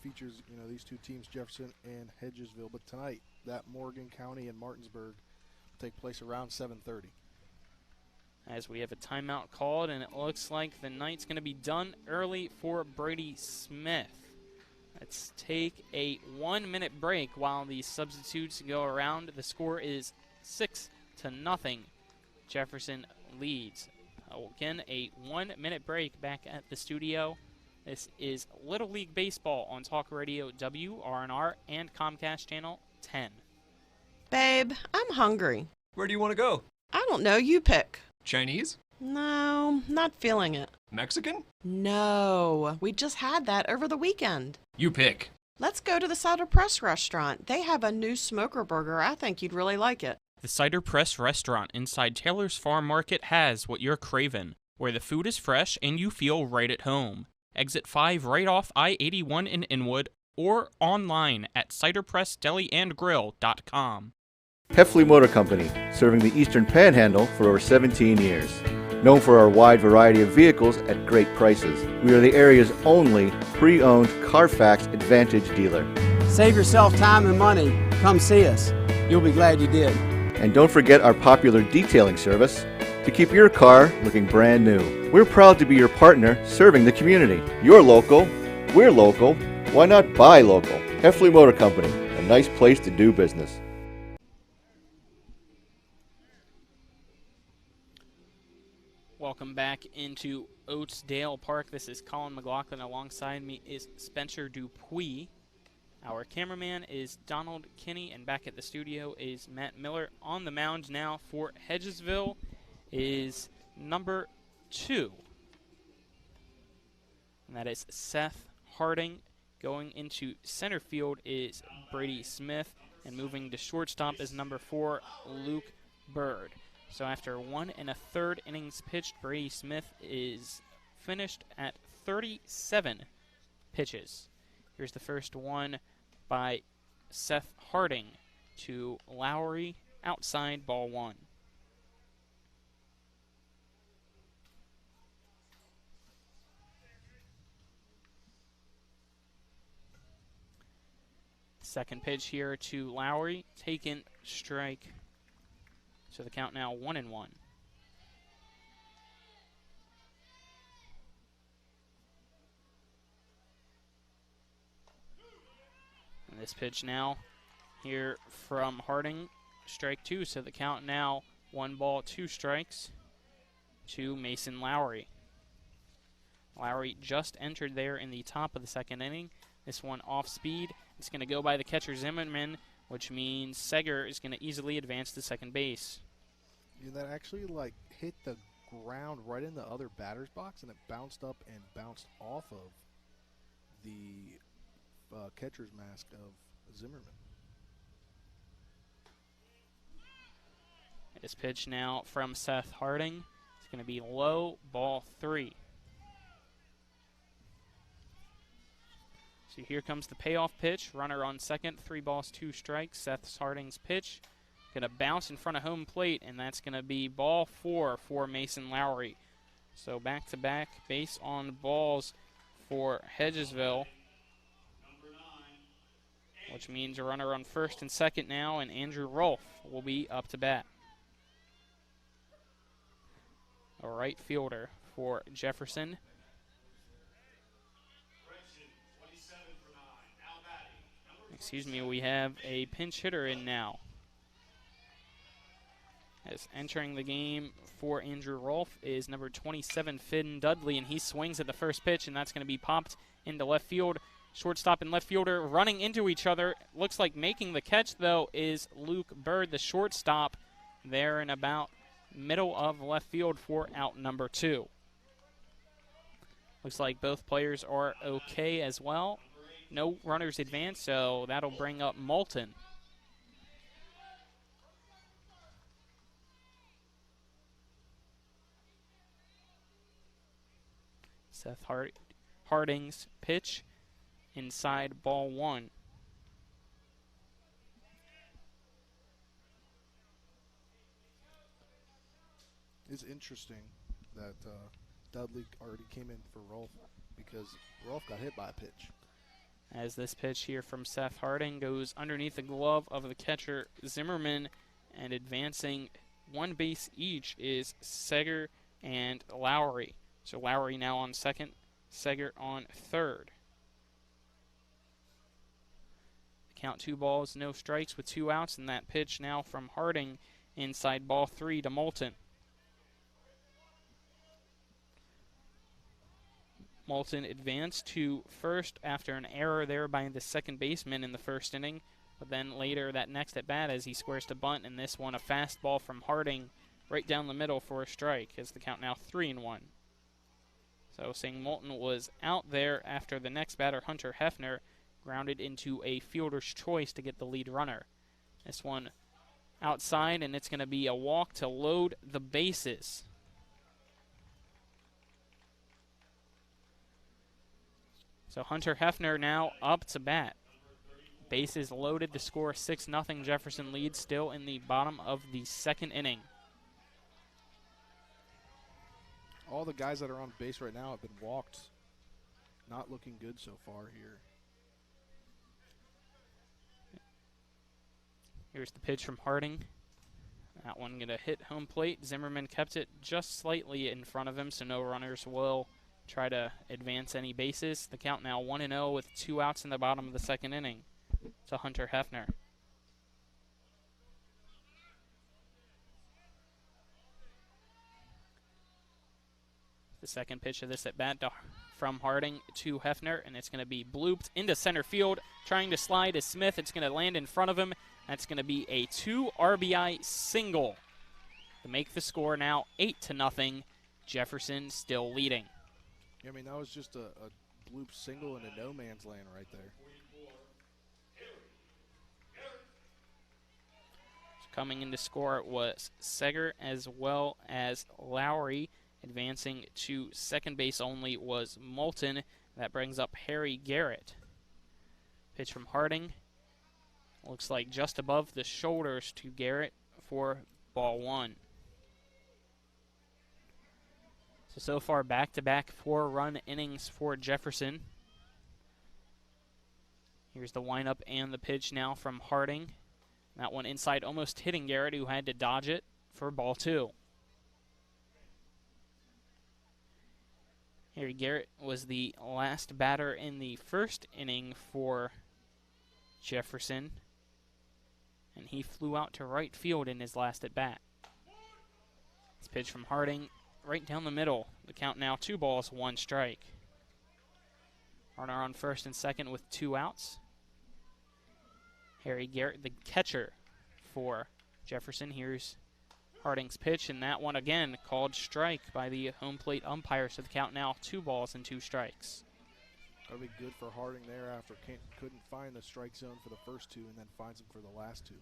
Speaker 6: features, these 2 teams, Jefferson and Hedgesville, but tonight that Morgan County and Martinsburg will take place around 7:30.
Speaker 5: As we have a timeout called, and it looks like the night's going to be done early for Brady Smith. Let's take a 1-minute break while the substitutes go around. The score is 6-0. Jefferson leads. Again, a 1-minute break back at the studio. This is Little League Baseball on Talk Radio WRNR and Comcast Channel 10.
Speaker 14: Babe, I'm hungry.
Speaker 15: Where do you want to go?
Speaker 14: I don't know. You pick.
Speaker 15: Chinese?
Speaker 14: No, not feeling it.
Speaker 15: Mexican?
Speaker 14: No, we just had that over the weekend.
Speaker 15: You pick.
Speaker 14: Let's go to the Cider Press restaurant. They have a new smoker burger. I think you'd really like it.
Speaker 5: The Cider Press restaurant inside Taylor's Farm Market has what you're craving, where the food is fresh and you feel right at home. Exit 5 right off I-81 in Inwood or online at ciderpressdeliandgrill.com.
Speaker 16: Heffley Motor Company, serving the Eastern Panhandle for over 17 years. Known for our wide variety of vehicles at great prices. We are the area's only pre-owned Carfax Advantage dealer.
Speaker 17: Save yourself time and money. Come see us. You'll be glad you did.
Speaker 16: And don't forget our popular detailing service to keep your car looking brand new. We're proud to be your partner serving the community. You're local, we're local, why not buy local? Heffley Motor Company, a nice place to do business.
Speaker 5: Welcome back into Oatsdale Park. This is Colin McLaughlin. Alongside me is Spencer Dupuis. Our cameraman is Donald Kinney, and back at the studio is Matt Miller. On the mound now for Hedgesville is number 2. And that is Seth Harding. Going into center field is Brady Smith. And moving to shortstop is number 4, Luke Bird. So after 1 1/3 innings pitched, Brady Smith is finished at 37 pitches. Here's the first one by Seth Harding to Lowry, outside, ball 1. Second pitch here to Lowry, taken, strike. So the count now 1-1. And this pitch now here from Harding, strike 2. So the count now 1 ball, 2 strikes to Mason Lowry. Lowry just entered there in the top of the second inning. This one off speed. It's going to go by the catcher Zimmerman, which means Seger is going to easily advance to second base.
Speaker 6: Yeah, that actually hit the ground right in the other batter's box, and it bounced up and bounced off of the catcher's mask of Zimmerman.
Speaker 5: This pitch now from Seth Harding. It's going to be low, ball 3. So here comes the payoff pitch. Runner on second, 3 balls, 2 strikes. Seth Harding's pitch. Going to bounce in front of home plate, and that's going to be ball 4 for Mason Lowry. So back-to-back base on balls for Hedgesville, which means a runner on first and second now, and Andrew Rolfe will be up to bat. A right fielder for Jefferson. Excuse me, we have a pinch hitter in now. As entering the game for Andrew Rolfe is number 27, Finn Dudley, and he swings at the first pitch, and that's going to be popped into left field. Shortstop and left fielder running into each other. Looks like making the catch, though, is Luke Bird, the shortstop, there in about middle of left field for out number 2. Looks like both players are okay as well. No runners advance, so that'll bring up Moulton. Seth Harding's pitch inside, ball 1.
Speaker 6: It's interesting that Dudley already came in for Rolfe because Rolfe got hit by a pitch.
Speaker 5: As this pitch here from Seth Harding goes underneath the glove of the catcher Zimmerman, and advancing 1 base each is Seger and Lowry. So Lowry now on second, Seger on third. Count 2 balls, no strikes with 2 outs, and that pitch now from Harding inside, ball 3 to Moulton. Moulton advanced to first after an error there by the second baseman in the first inning, but then later that next at bat as he squares to bunt, and this one a fastball from Harding right down the middle for a strike, as the count now 3-1. So St. Moulton was out there after the next batter, Hunter Hefner, grounded into a fielder's choice to get the lead runner. This one outside, and it's going to be a walk to load the bases. So Hunter Hefner now up to bat. Bases loaded to score 6-0. Jefferson leads still in the bottom of the second inning.
Speaker 6: All the guys that are on base right now have been walked. Not looking good so far here.
Speaker 5: Here's the pitch from Harding. That one going to hit home plate. Zimmerman kept it just slightly in front of him, so no runners will try to advance any bases. The count now 1-0 with 2 outs in the bottom of the second inning to Hunter Hefner. The second pitch of this at bat from Harding to Hefner, and it's going to be blooped into center field. Trying to slide is Smith. It's going to land in front of him. That's going to be a 2 RBI single to make the score now 8-0. Jefferson still leading.
Speaker 6: I mean, that was just a bloop single into no man's land right there.
Speaker 5: Coming in to score was Seger as well as Lowry. Advancing to second base only was Moulton. That brings up Harry Garrett. Pitch from Harding. Looks like just above the shoulders to Garrett for ball 1. So far, back-to-back 4-run innings for Jefferson. Here's the windup and the pitch now from Harding. That one inside, almost hitting Garrett, who had to dodge it for ball 2. Harry Garrett was the last batter in the first inning for Jefferson, and he flew out to right field in his last at-bat. This pitch from Harding right down the middle. The count now 2 balls, 1 strike. Runner on first and second with 2 outs. Harry Garrett, the catcher for Jefferson. Here's Harding's pitch, and that one again called strike by the home plate umpire. So the count now 2 balls and 2 strikes.
Speaker 6: That'll be good for Harding there after couldn't find the strike zone for the first 2 and then finds him for the last 2.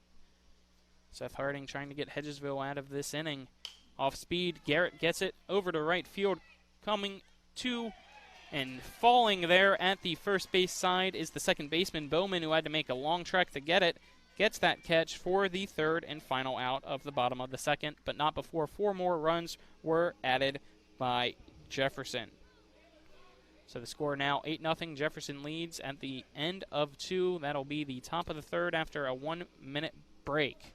Speaker 5: Seth Harding trying to get Hedgesville out of this inning. Off speed, Garrett gets it over to right field. Coming to and falling there at the first base side is the second baseman, Bowman, who had to make a long trek to get it. Gets that catch for the third and final out of the bottom of the second, but not before 4 more runs were added by Jefferson. So the score now 8-0. Jefferson leads at the end of 2. That'll be the top of the third after a 1-minute break.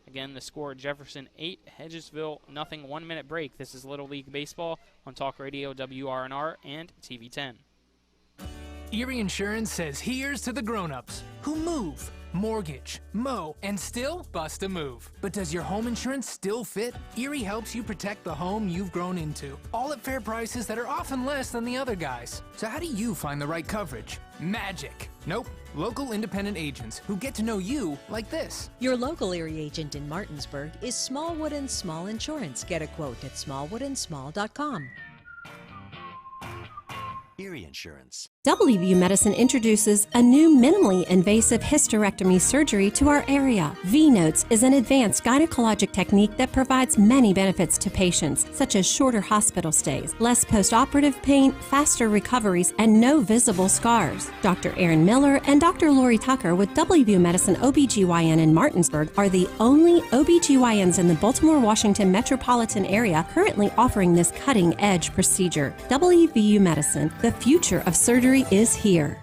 Speaker 5: Again, the score, Jefferson 8, Hedgesville nothing. 1-minute break. This is Little League Baseball on Talk Radio WRNR and TV 10.
Speaker 8: Erie Insurance says here's to the grown-ups who move, mortgage, mow, and still bust a move. But does your home insurance still fit? Erie helps you protect the home you've grown into, all at fair prices that are often less than the other guys. So how do you find the right coverage? Magic. Nope. Local independent agents who get to know you like this.
Speaker 9: Your local Erie agent in Martinsburg is Smallwood & Small Insurance. Get a quote at smallwoodandsmall.com.
Speaker 15: Erie Insurance.
Speaker 18: WVU Medicine introduces a new minimally invasive hysterectomy surgery to our area. V-Notes is an advanced gynecologic technique that provides many benefits to patients, such as shorter hospital stays, less post-operative pain, faster recoveries, and no visible scars. Dr. Aaron Miller and Dr. Lori Tucker with WVU Medicine OBGYN in Martinsburg are the only OBGYNs in the Baltimore, Washington metropolitan area currently offering this cutting-edge procedure. WVU Medicine, the future of surgery is here.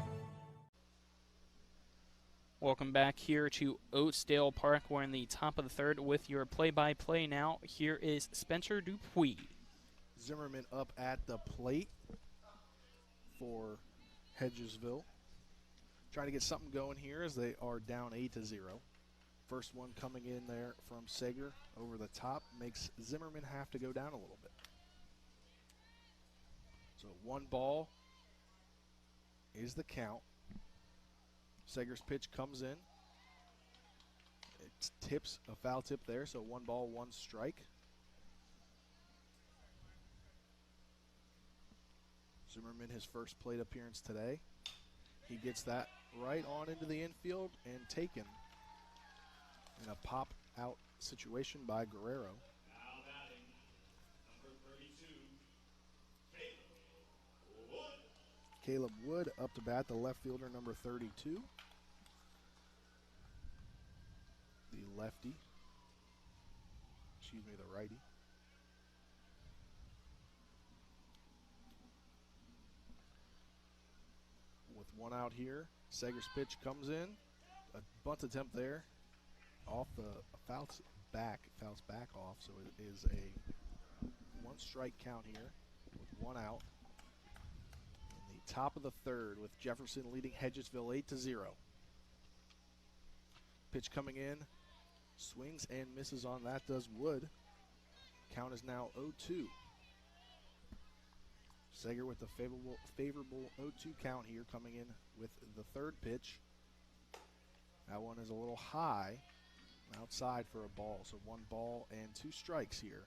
Speaker 5: Welcome back here to Oatsdale Park. We're in the top of the third with your play-by-play now. Here is Spencer Dupuis.
Speaker 6: Zimmerman up at the plate for Hedgesville. Trying to get something going here as they are down 8-0. First one coming in there from Seger over the top makes Zimmerman have to go down a little bit. So 1 ball is the count. Seger's pitch comes in. It tips a foul tip there, so 1 ball, 1 strike. Zimmerman, his first plate appearance today. He gets that right on into the infield and taken in a pop-out situation by Guerrero.
Speaker 1: Now batting, number 32,
Speaker 6: Caleb Wood up to bat, the left fielder, number 32. The lefty. Excuse me, the righty. With one out here, Sager's pitch comes in. A bunt attempt there. Off the fouls back off, so it is a one strike count here with one out. In the top of the third with Jefferson leading Hedgesville 8-0. Pitch coming in, swings and misses on that, does Wood. Count is now 0-2. Sager with the favorable 0-2 count here coming in with the third pitch. That one is a little high, outside for a ball. So 1 ball and 2 strikes here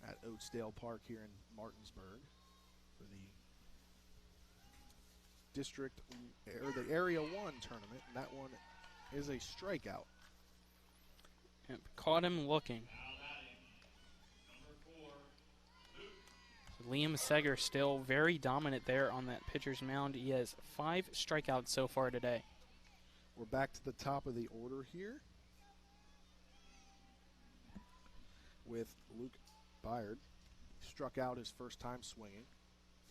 Speaker 6: at Oatsdale Park here in Martinsburg for the district or the Area 1 tournament. And that one is a strikeout.
Speaker 5: Yep, caught him looking. Liam Seger still very dominant there on that pitcher's mound. He has 5 strikeouts so far today.
Speaker 6: We're back to the top of the order here with Luke Byard. Struck out his first time swinging.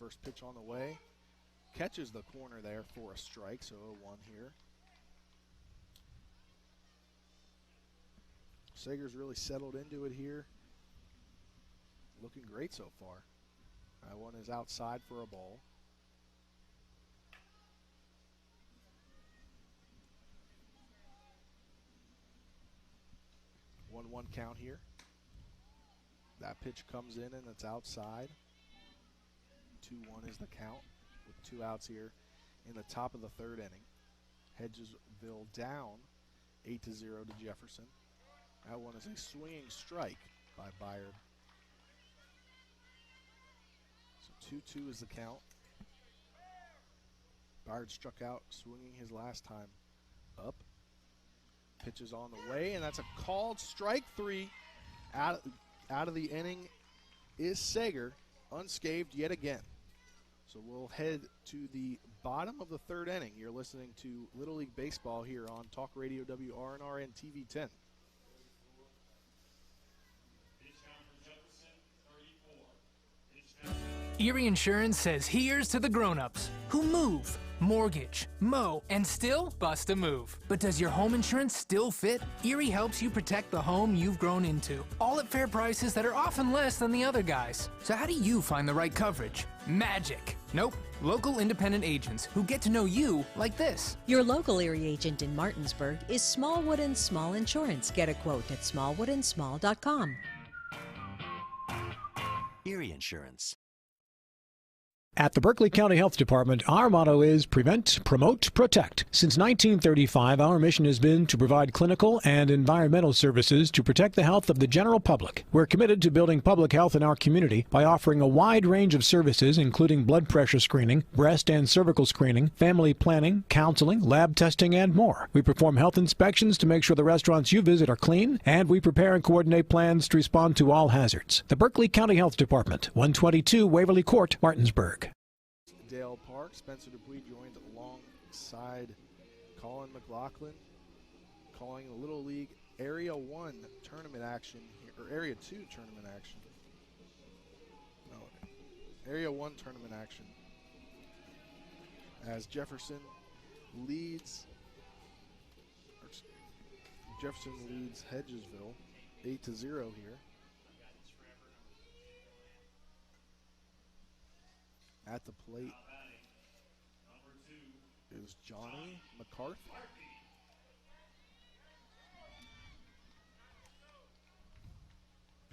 Speaker 6: First pitch on the way. Catches the corner there for a strike, so 0-1 here. Sager's really settled into it here. Looking great so far. That one is outside for a ball. One count here. That pitch comes in and it's outside. 2-1 is the count with 2 outs here in the top of the third inning. Hedgesville down 8-0 to Jefferson. That one is a swinging strike by Byard. So 2-2 is the count. Byard struck out swinging his last time up. Pitches on the way, and that's a called strike 3. Out of the inning is Sager, unscathed yet again. So we'll head to the bottom of the third inning. You're listening to Little League Baseball here on Talk Radio WRNR and TV 10.
Speaker 8: Erie Insurance says here's to the grown-ups who move, mortgage, mow, and still bust a move. But does your home insurance still fit? Erie helps you protect the home you've grown into, all at fair prices that are often less than the other guys. So how do you find the right coverage? Magic. Nope. Local independent agents who get to know you like this.
Speaker 9: Your local Erie agent in Martinsburg is Smallwood and Small Insurance. Get a quote at smallwoodandsmall.com.
Speaker 15: Erie Insurance.
Speaker 13: At the Berkeley County Health Department, our motto is Prevent, Promote, Protect. Since 1935, our mission has been to provide clinical and environmental services to protect the health of the general public. We're committed to building public health in our community by offering a wide range of services, including blood pressure screening, breast and cervical screening, family planning, counseling, lab testing, and more. We perform health inspections to make sure the restaurants you visit are clean, and we prepare and coordinate plans to respond to all hazards. The Berkeley County Health Department, 122 Waverly Court, Martinsburg.
Speaker 6: Dale Park. Spencer Dupuis joined alongside Colin McLaughlin, calling the Little League Area 1 tournament action, or Area 2 tournament action. No, Area 1 tournament action. As Jefferson leads Hedgesville 8-0 here. At the plate is Johnny McCarthy.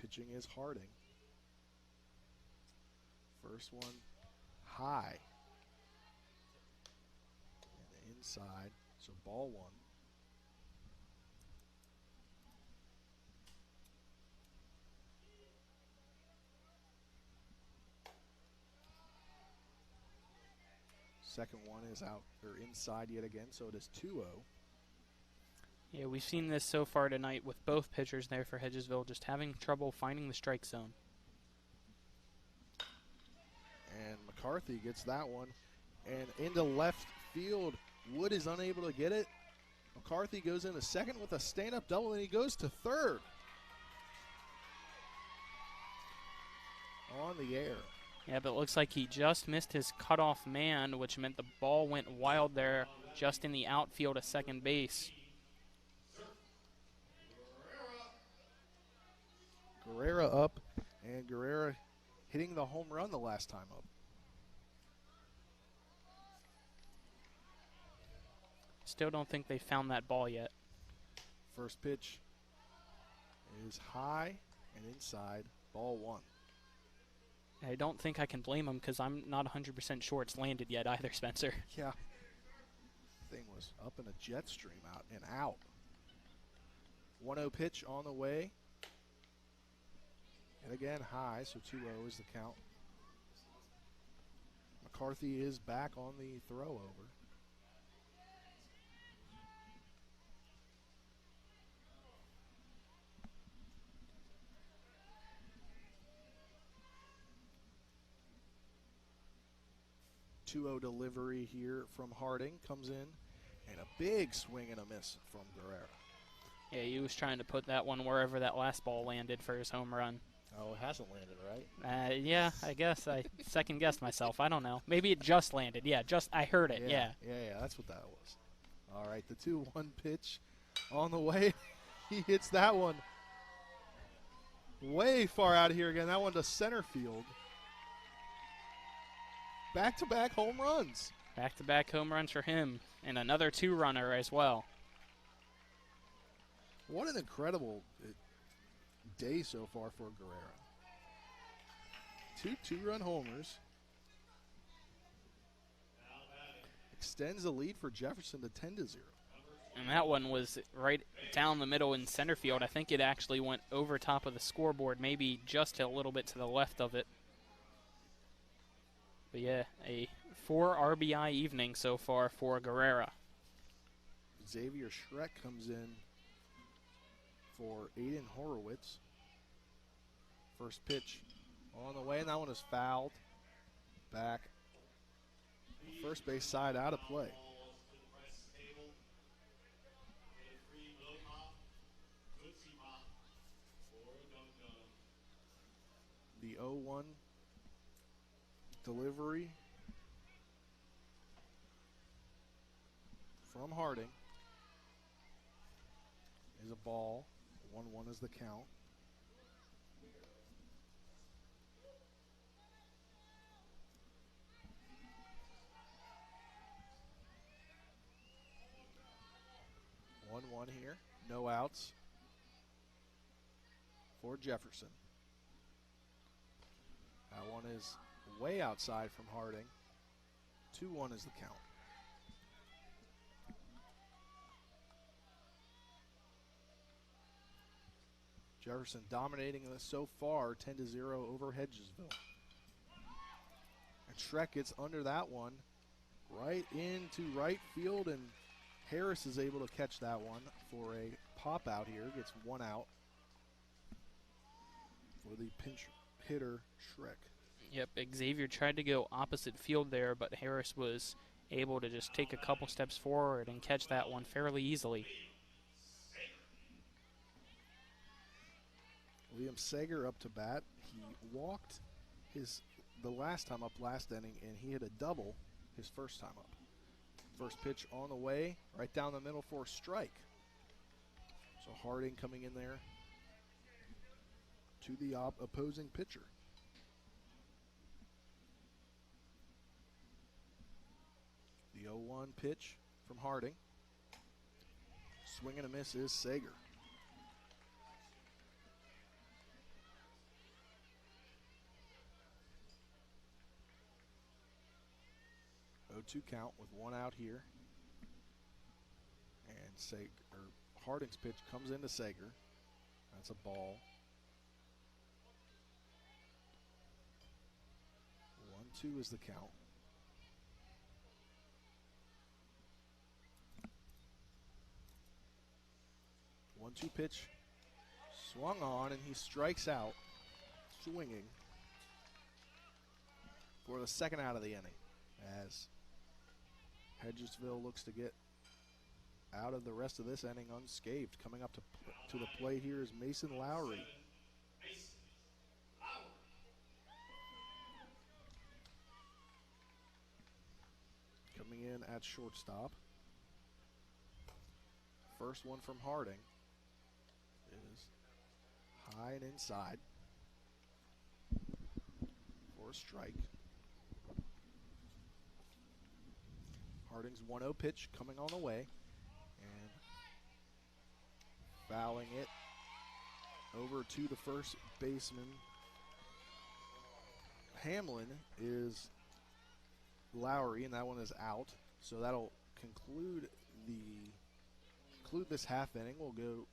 Speaker 6: Pitching is Harding. First one high and inside, so ball 1. Second one is out or inside yet again, so it is 2-0.
Speaker 5: Yeah, we've seen this so far tonight with both pitchers there for Hedgesville just having trouble finding the strike zone.
Speaker 6: And McCarthy gets that one. And into left field, Wood is unable to get it. McCarthy goes into second with a stand-up double, and he goes to third. On the air.
Speaker 5: Yeah, but it looks like he just missed his cutoff man, which meant the ball went wild there just in the outfield of second base.
Speaker 6: Guerrera up, and Guerrera hitting the home run the last time up.
Speaker 5: Still don't think they found that ball yet.
Speaker 6: First pitch is high and inside, ball one.
Speaker 5: I don't think I can blame him because I'm not 100% sure it's landed yet either, Spencer.
Speaker 6: Yeah. Thing was up in a jet stream out and out. 1-0 pitch on the way. And again, high, so 2-0 is the count. McCarthy is back on the throw over. Delivery here from Harding comes in, and a big swing and a miss from Guerrera.
Speaker 5: Yeah, he was trying to put that one wherever that last ball landed for his home run.
Speaker 6: Oh, it hasn't landed, right?
Speaker 5: Yeah, I guess I second-guessed myself. I don't know. Maybe it just landed. Yeah, I heard it, yeah.
Speaker 6: Yeah, that's what that was. All right, the 2-1 pitch on the way. He hits that one way far out of here again. That one to center field. Back-to-back home runs.
Speaker 5: Back-to-back home runs for him, and another two-runner as well.
Speaker 6: What an incredible day so far for Guerrera. Two-run homers. Extends the lead for Jefferson to 10-0.
Speaker 5: And that one was right down the middle in center field. I think it actually went over top of the scoreboard, maybe just a little bit to the left of it. But yeah, a 4 RBI evening so far for Guerrera.
Speaker 6: Xavier Schreck comes in for Aiden Horowitz. First pitch on the way, and that one is fouled. Back. First base side out of play. The 0-1 delivery from Harding is a ball. 1-1 is the count. Here, no outs for Jefferson. That one is way outside from Harding. 2-1 is the count. Jefferson dominating this so far, 10-0 over Hedgesville. And Schreck gets under that one, right into right field, and Harris is able to catch that one for a pop out here. Gets one out for the pinch hitter, Schreck.
Speaker 5: Yep, Xavier tried to go opposite field there, but Harris was able to just take a couple steps forward and catch that one fairly easily.
Speaker 6: Liam Sager up to bat. He walked the last time up last inning, and he hit a double his first time up. First pitch on the way, right down the middle for a strike. So Harding coming in there to the opposing pitcher. The 0-1 pitch from Harding. Swing and a miss is Sager. Two count with one out here. And Harding's pitch comes into Sager. That's a ball. 1-2 is the count. 1-2 pitch. Swung on, and he strikes out, swinging for the second out of the inning as Hedgesville looks to get out of the rest of this inning unscathed. Coming up to the plate here is Mason Lowry. Coming in at shortstop. First one from Harding is high and inside for a strike. Harding's 1-0 pitch coming on the way and fouling it over to the first baseman. Hamlin is Lowry, and that one is out. So that'll conclude this half inning. We'll go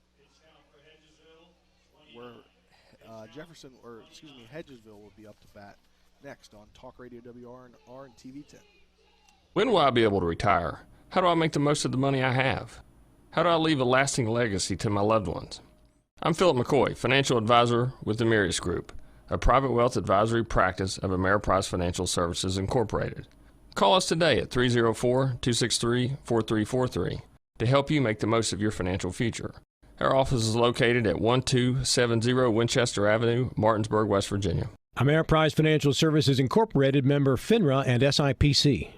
Speaker 6: where Hedgesville will be up to bat next on Talk Radio WRNR and TV 10.
Speaker 15: When will I be able to retire? How do I make the most of the money I have? How do I leave a lasting legacy to my loved ones? I'm Philip McCoy, financial advisor with the Mirius Group, a private wealth advisory practice of Ameriprise Financial Services Incorporated. Call us today at 304-263-4343 to help you make the most of your financial future. Our office is located at 1270 Winchester Avenue, Martinsburg, West Virginia.
Speaker 13: Ameriprise Financial Services Incorporated, member FINRA and SIPC.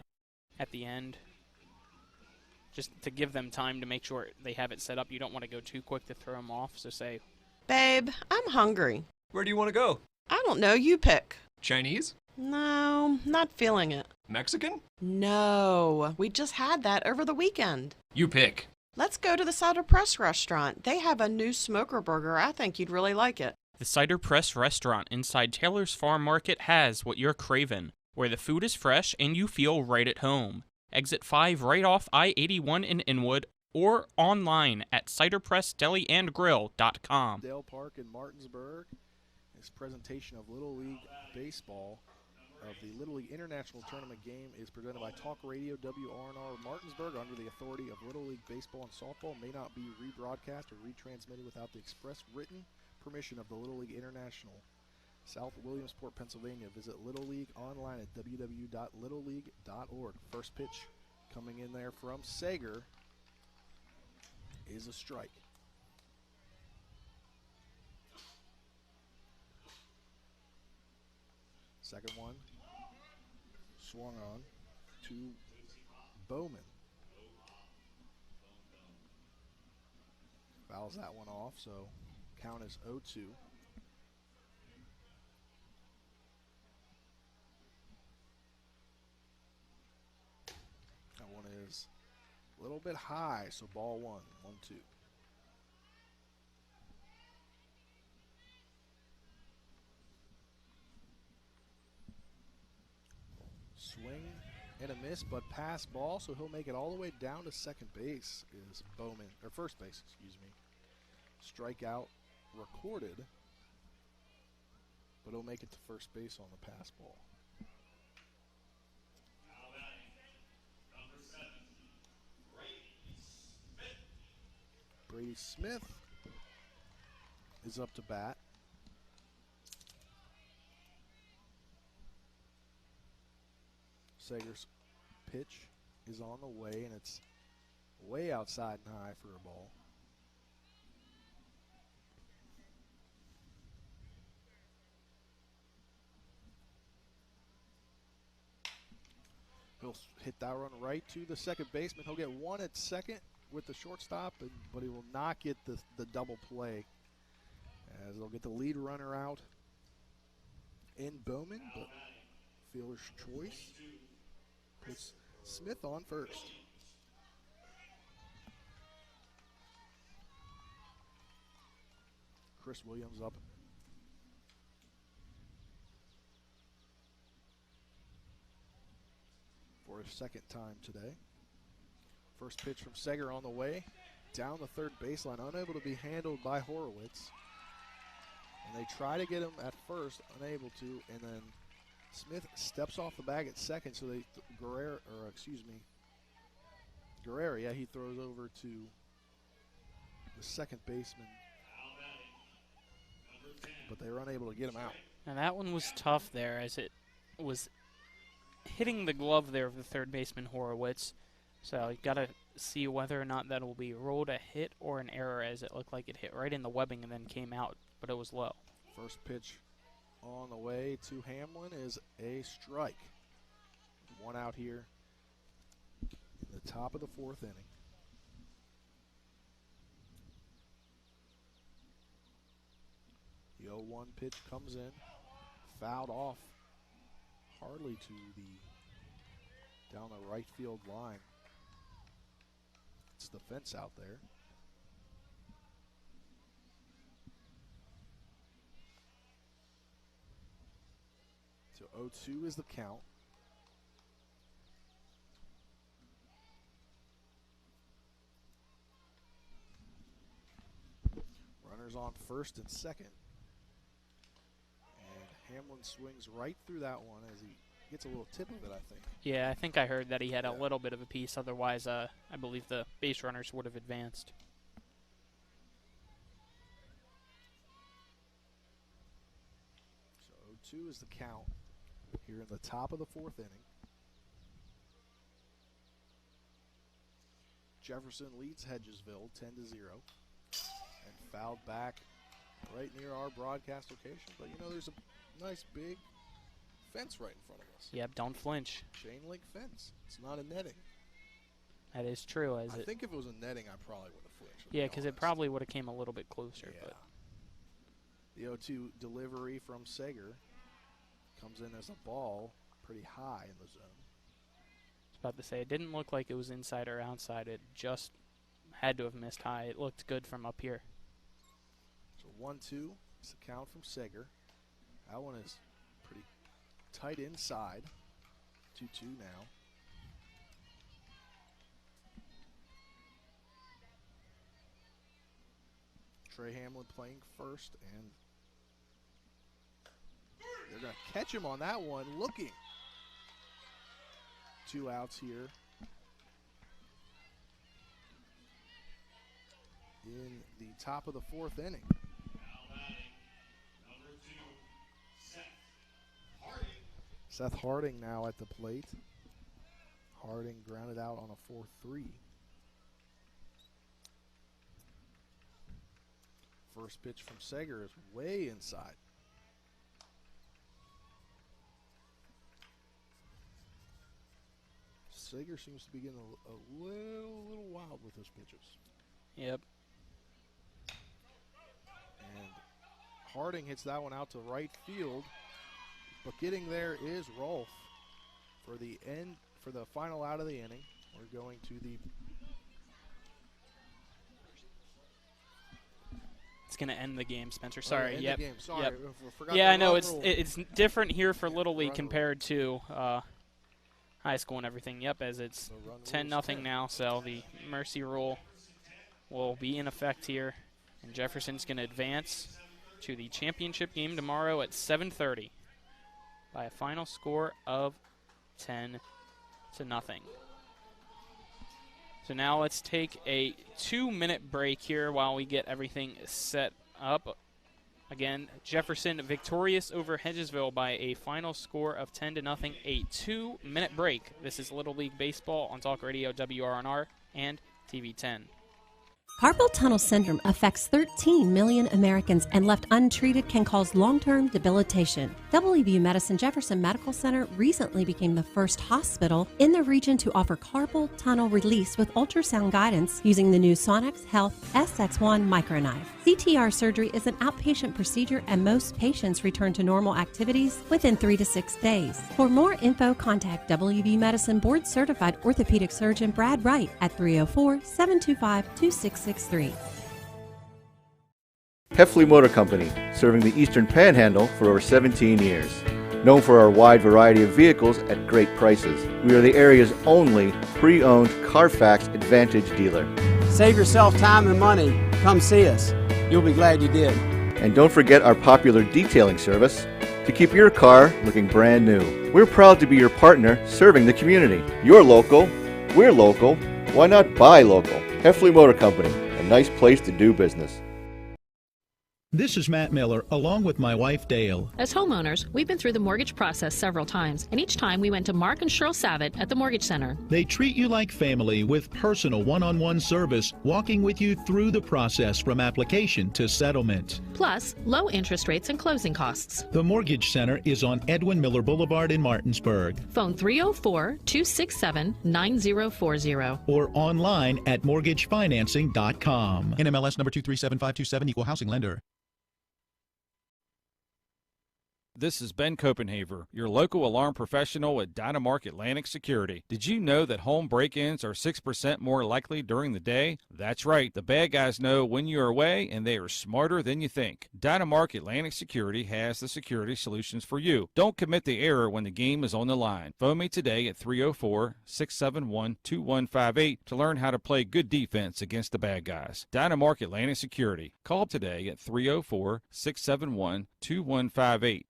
Speaker 5: At the end, just to give them time to make sure they have it set up. You don't want to go too quick to throw them off, so say,
Speaker 14: Babe, I'm hungry.
Speaker 19: Where do you want to go?
Speaker 14: I don't know, you pick.
Speaker 19: Chinese?
Speaker 14: No, not feeling it.
Speaker 19: Mexican?
Speaker 14: No, we just had that over the weekend.
Speaker 19: You pick.
Speaker 14: Let's go to the Cider Press restaurant. They have a new smoker burger. I think you'd really like it.
Speaker 5: The Cider Press restaurant inside Taylor's Farm Market has what you're craving, where the food is fresh and you feel right at home. Exit 5 right off I-81 in Inwood or online at ciderpressdeliandgrill.com.
Speaker 6: Dale Park in Martinsburg. This presentation of Little League Baseball of the Little League International Tournament game is presented by Talk Radio WRNR Martinsburg under the authority of Little League Baseball and Softball. May not be rebroadcast or retransmitted without the express written permission of the Little League International. South Williamsport, Pennsylvania. Visit Little League online at www.littleleague.org. First pitch coming in there from Sager is a strike. Second one swung on to Bowman. Fouls that one off, so count is 0-2. That one is a little bit high, so ball one, 1-2. Swing and a miss, but pass ball, so he'll make it all the way down to second base is Bowman, or first base, excuse me. Strikeout recorded, but he'll make it to first base on the pass ball. Brady Smith is up to bat. Sager's pitch is on the way, and it's way outside and high for a ball. He'll hit that run right to the second baseman. He'll get one at second with the shortstop, but he will not get the double play, as they'll get the lead runner out in Bowman, but fielder's choice puts Smith on first. Chris Williams up. For his second time today. First pitch from Sager on the way. Down the third baseline, unable to be handled by Horowitz. And they try to get him at first, unable to, and then Smith steps off the bag at second, so Guerrero, he throws over to the second baseman, but they were unable to get him out.
Speaker 5: And that one was tough there as it was hitting the glove there of the third baseman, Horowitz. So you got to see whether or not that will be ruled a hit or an error, as it looked like it hit right in the webbing and then came out, but it was low.
Speaker 6: First pitch on the way to Hamlin is a strike. One out here in the top of the fourth inning. The 0-1 pitch comes in, fouled off hardly to the down the right field line. It's the fence out there. So 0-2 is the count. Runners on first and second. And Hamlin swings right through that one as he gets a little tip of it, I think.
Speaker 5: Yeah, I think I heard that he had a little bit of a piece. Otherwise, I believe the base runners would have advanced.
Speaker 6: So 0-2 is the count here in the top of the fourth inning. Jefferson leads Hedgesville 10-0 and fouled back right near our broadcast location. But, you know, there's a nice big fence right in front of us.
Speaker 5: Yep, don't flinch.
Speaker 6: Chain link fence. It's not a netting.
Speaker 5: That is true.
Speaker 6: I think if it was a netting, I probably would have flinched.
Speaker 5: Yeah, because it probably would have came a little bit closer.
Speaker 6: Yeah.
Speaker 5: But
Speaker 6: the 0-2 delivery from Sager comes in as a ball pretty high in the zone.
Speaker 5: I was about to say, it didn't look like it was inside or outside. It just had to have missed high. It looked good from up here.
Speaker 6: So 1-2 is the count from Sager. That one is pretty tight inside. 2-2 now. Trey Hamlin playing first, and they're going to catch him on that one, looking. 2 outs here in the top of the fourth inning. Seth Harding now at the plate. Harding grounded out on a 4-3. First pitch from Sager is way inside. Sager seems to be getting a little wild with his pitches.
Speaker 5: Yep.
Speaker 6: And Harding hits that one out to right field. But getting there is Rolfe for the end, for the final out of the inning. We're going to the.
Speaker 5: It's going to end the game, Spencer. Sorry.
Speaker 6: End
Speaker 5: yep.
Speaker 6: the game. Sorry.
Speaker 5: Yep.
Speaker 6: Forgot
Speaker 5: yeah, I know
Speaker 6: rule.
Speaker 5: it's different here for Little League compared to high school and everything. Yep, as it's 10-0 now, so the mercy rule will be in effect here, and Jefferson's going to advance to the championship game tomorrow at 7:30 by a final score of 10-0. So now let's take a 2-minute break here while we get everything set up. Again, Jefferson victorious over Hedgesville by a final score of 10-0. A 2-minute break. This is Little League Baseball on Talk Radio WRNR and TV 10.
Speaker 18: Carpal tunnel syndrome affects 13 million Americans and left untreated can cause long-term debilitation. WVU Medicine Jefferson Medical Center recently became the first hospital in the region to offer carpal tunnel release with ultrasound guidance using the new Sonex Health SX1 microknife. CTR surgery is an outpatient procedure and most patients return to normal activities within 3 to 6 days. For more info, contact WVU Medicine Board Certified Orthopedic Surgeon Brad Wright at 304-725-2663.
Speaker 16: Heffley Motor Company, serving the Eastern Panhandle for over 17 years. Known for our wide variety of vehicles at great prices, we are the area's only pre-owned Carfax Advantage dealer.
Speaker 17: Save yourself time and money. Come see us. You'll be glad you did.
Speaker 16: And don't forget our popular detailing service to keep your car looking brand new. We're proud to be your partner serving the community. You're local, we're local, why not buy local? Heffley Motor Company a nice place to do business.
Speaker 10: This is Matt Miller, along with my wife Dale.
Speaker 12: As homeowners, we've been through the mortgage process several times, and each time we went to Mark and Cheryl Savitt at the Mortgage Center.
Speaker 10: They treat you like family with personal one-on-one service, walking with you through the process from application to settlement.
Speaker 12: Plus, low interest rates and closing costs.
Speaker 10: The Mortgage Center is on Edwin Miller Boulevard in Martinsburg.
Speaker 12: Phone 304-267-9040.
Speaker 10: Or online at mortgagefinancing.com. NMLS number 237527, equal housing lender.
Speaker 11: This is Ben Copenhaver, your local alarm professional at Dynamark Atlantic Security. Did you know that home break-ins are 6% more likely during the day? That's right. The bad guys know when you're away, and they are smarter than you think. Dynamark Atlantic Security has the security solutions for you. Don't commit the error when the game is on the line. Phone me today at 304-671-2158 to learn how to play good defense against the bad guys. Dynamark Atlantic Security. Call today at 304-671-2158.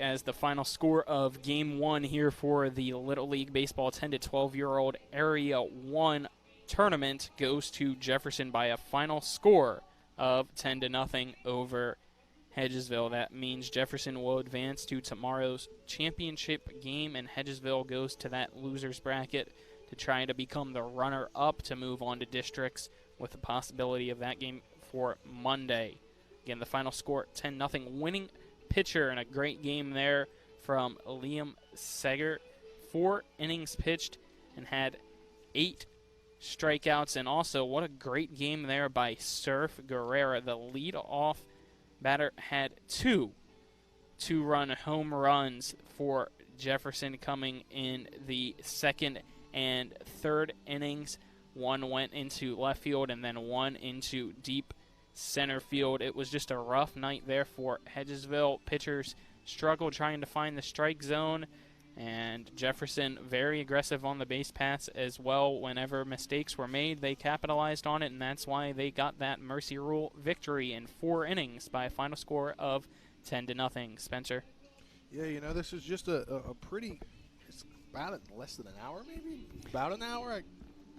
Speaker 5: As the final score of Game 1 here for the Little League Baseball 10 to 12-year-old Area 1 tournament goes to Jefferson by a final score of 10-0 over Hedgesville. That means Jefferson will advance to tomorrow's championship game, and Hedgesville goes to that loser's bracket to try to become the runner-up to move on to districts, with the possibility of that game for Monday. Again, the final score 10-0, winning pitcher, and a great game there from Liam Seger. 4 innings pitched and had 8 strikeouts, and also what a great game there by Surf Guerrera. The lead-off batter had 2 two-run home runs for Jefferson coming in the second and third innings. One went into left field and then one into deep center field. It was just a rough night there for Hedgesville. Pitchers struggled trying to find the strike zone, and Jefferson very aggressive on the base paths as well. Whenever mistakes were made, they capitalized on it, and that's why they got that mercy rule victory in 4 innings by a final score of 10-0. Spencer?
Speaker 6: Yeah, you know, this is just a pretty, it's about less than an hour maybe? About an hour?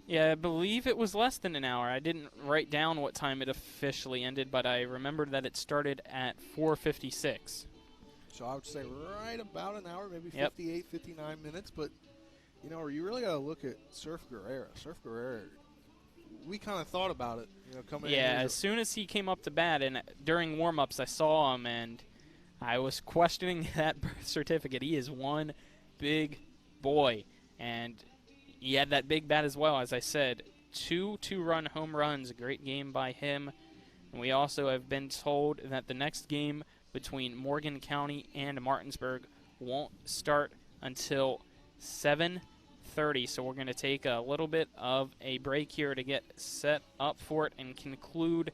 Speaker 5: Yeah, I believe it was less than an hour. I didn't write down what time it officially ended, but I remembered that it started at 4:56.
Speaker 6: So I would say right about an hour, maybe 58, 59 minutes. But, you know, you really got to look at Surf Guerrera. Surf Guerrera, we kind of thought about it, you know, coming in.
Speaker 5: Yeah, as soon as he came up to bat, and during warm-ups I saw him, and I was questioning that birth certificate. He is one big boy, and he had that big bat as well. As I said, 2 two-run home runs, a great game by him. And we also have been told that the next game between Morgan County and Martinsburg won't start until 7:30. So we're going to take a little bit of a break here to get set up for it and conclude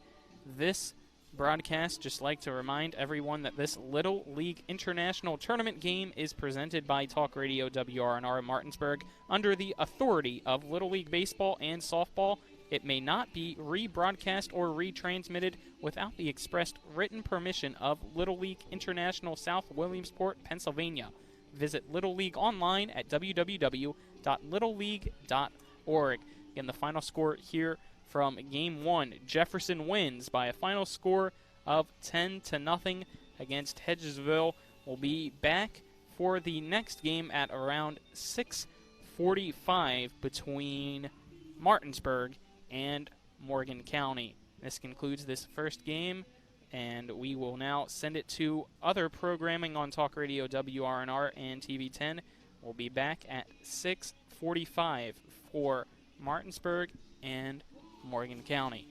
Speaker 5: this broadcast. Just like to remind everyone that this Little League International Tournament game is presented by Talk Radio WRNR Martinsburg under the authority of Little League Baseball and Softball. It may not be rebroadcast or retransmitted without the expressed written permission of Little League International, South Williamsport, Pennsylvania. Visit Little League online at www.littleleague.org. Again, the final score here from Game 1, Jefferson wins by a final score of 10-0 against Hedgesville. We'll be back for the next game at around 6:45 between Martinsburg and Morgan County. This concludes this first game, and we will now send it to other programming on Talk Radio WRNR and TV 10. We'll be back at 6:45 for Martinsburg and Morgan County.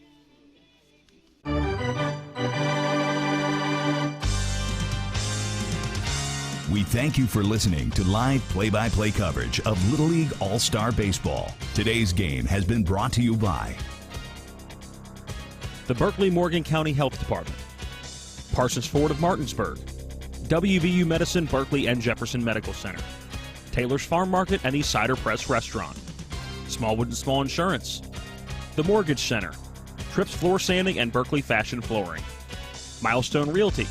Speaker 2: We thank you for listening to live play-by-play coverage of Little League All-Star Baseball. Today's game has been brought to you by
Speaker 4: the Berkeley Morgan County Health Department, Parsons Ford of Martinsburg, WVU Medicine Berkeley and Jefferson Medical Center, Taylor's Farm Market and East Cider Press Restaurant, Smallwood & Small Insurance, The Mortgage Center, Trips Floor Sanding and Berkeley Fashion Flooring, Milestone Realty,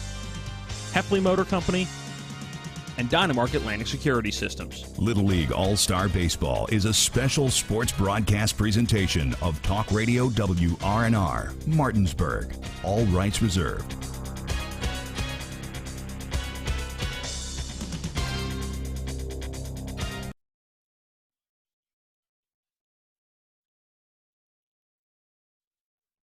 Speaker 4: Heffley Motor Company, and Dynamark Atlantic Security Systems.
Speaker 2: Little League All-Star Baseball is a special sports broadcast presentation of Talk Radio WRNR, Martinsburg. All rights reserved.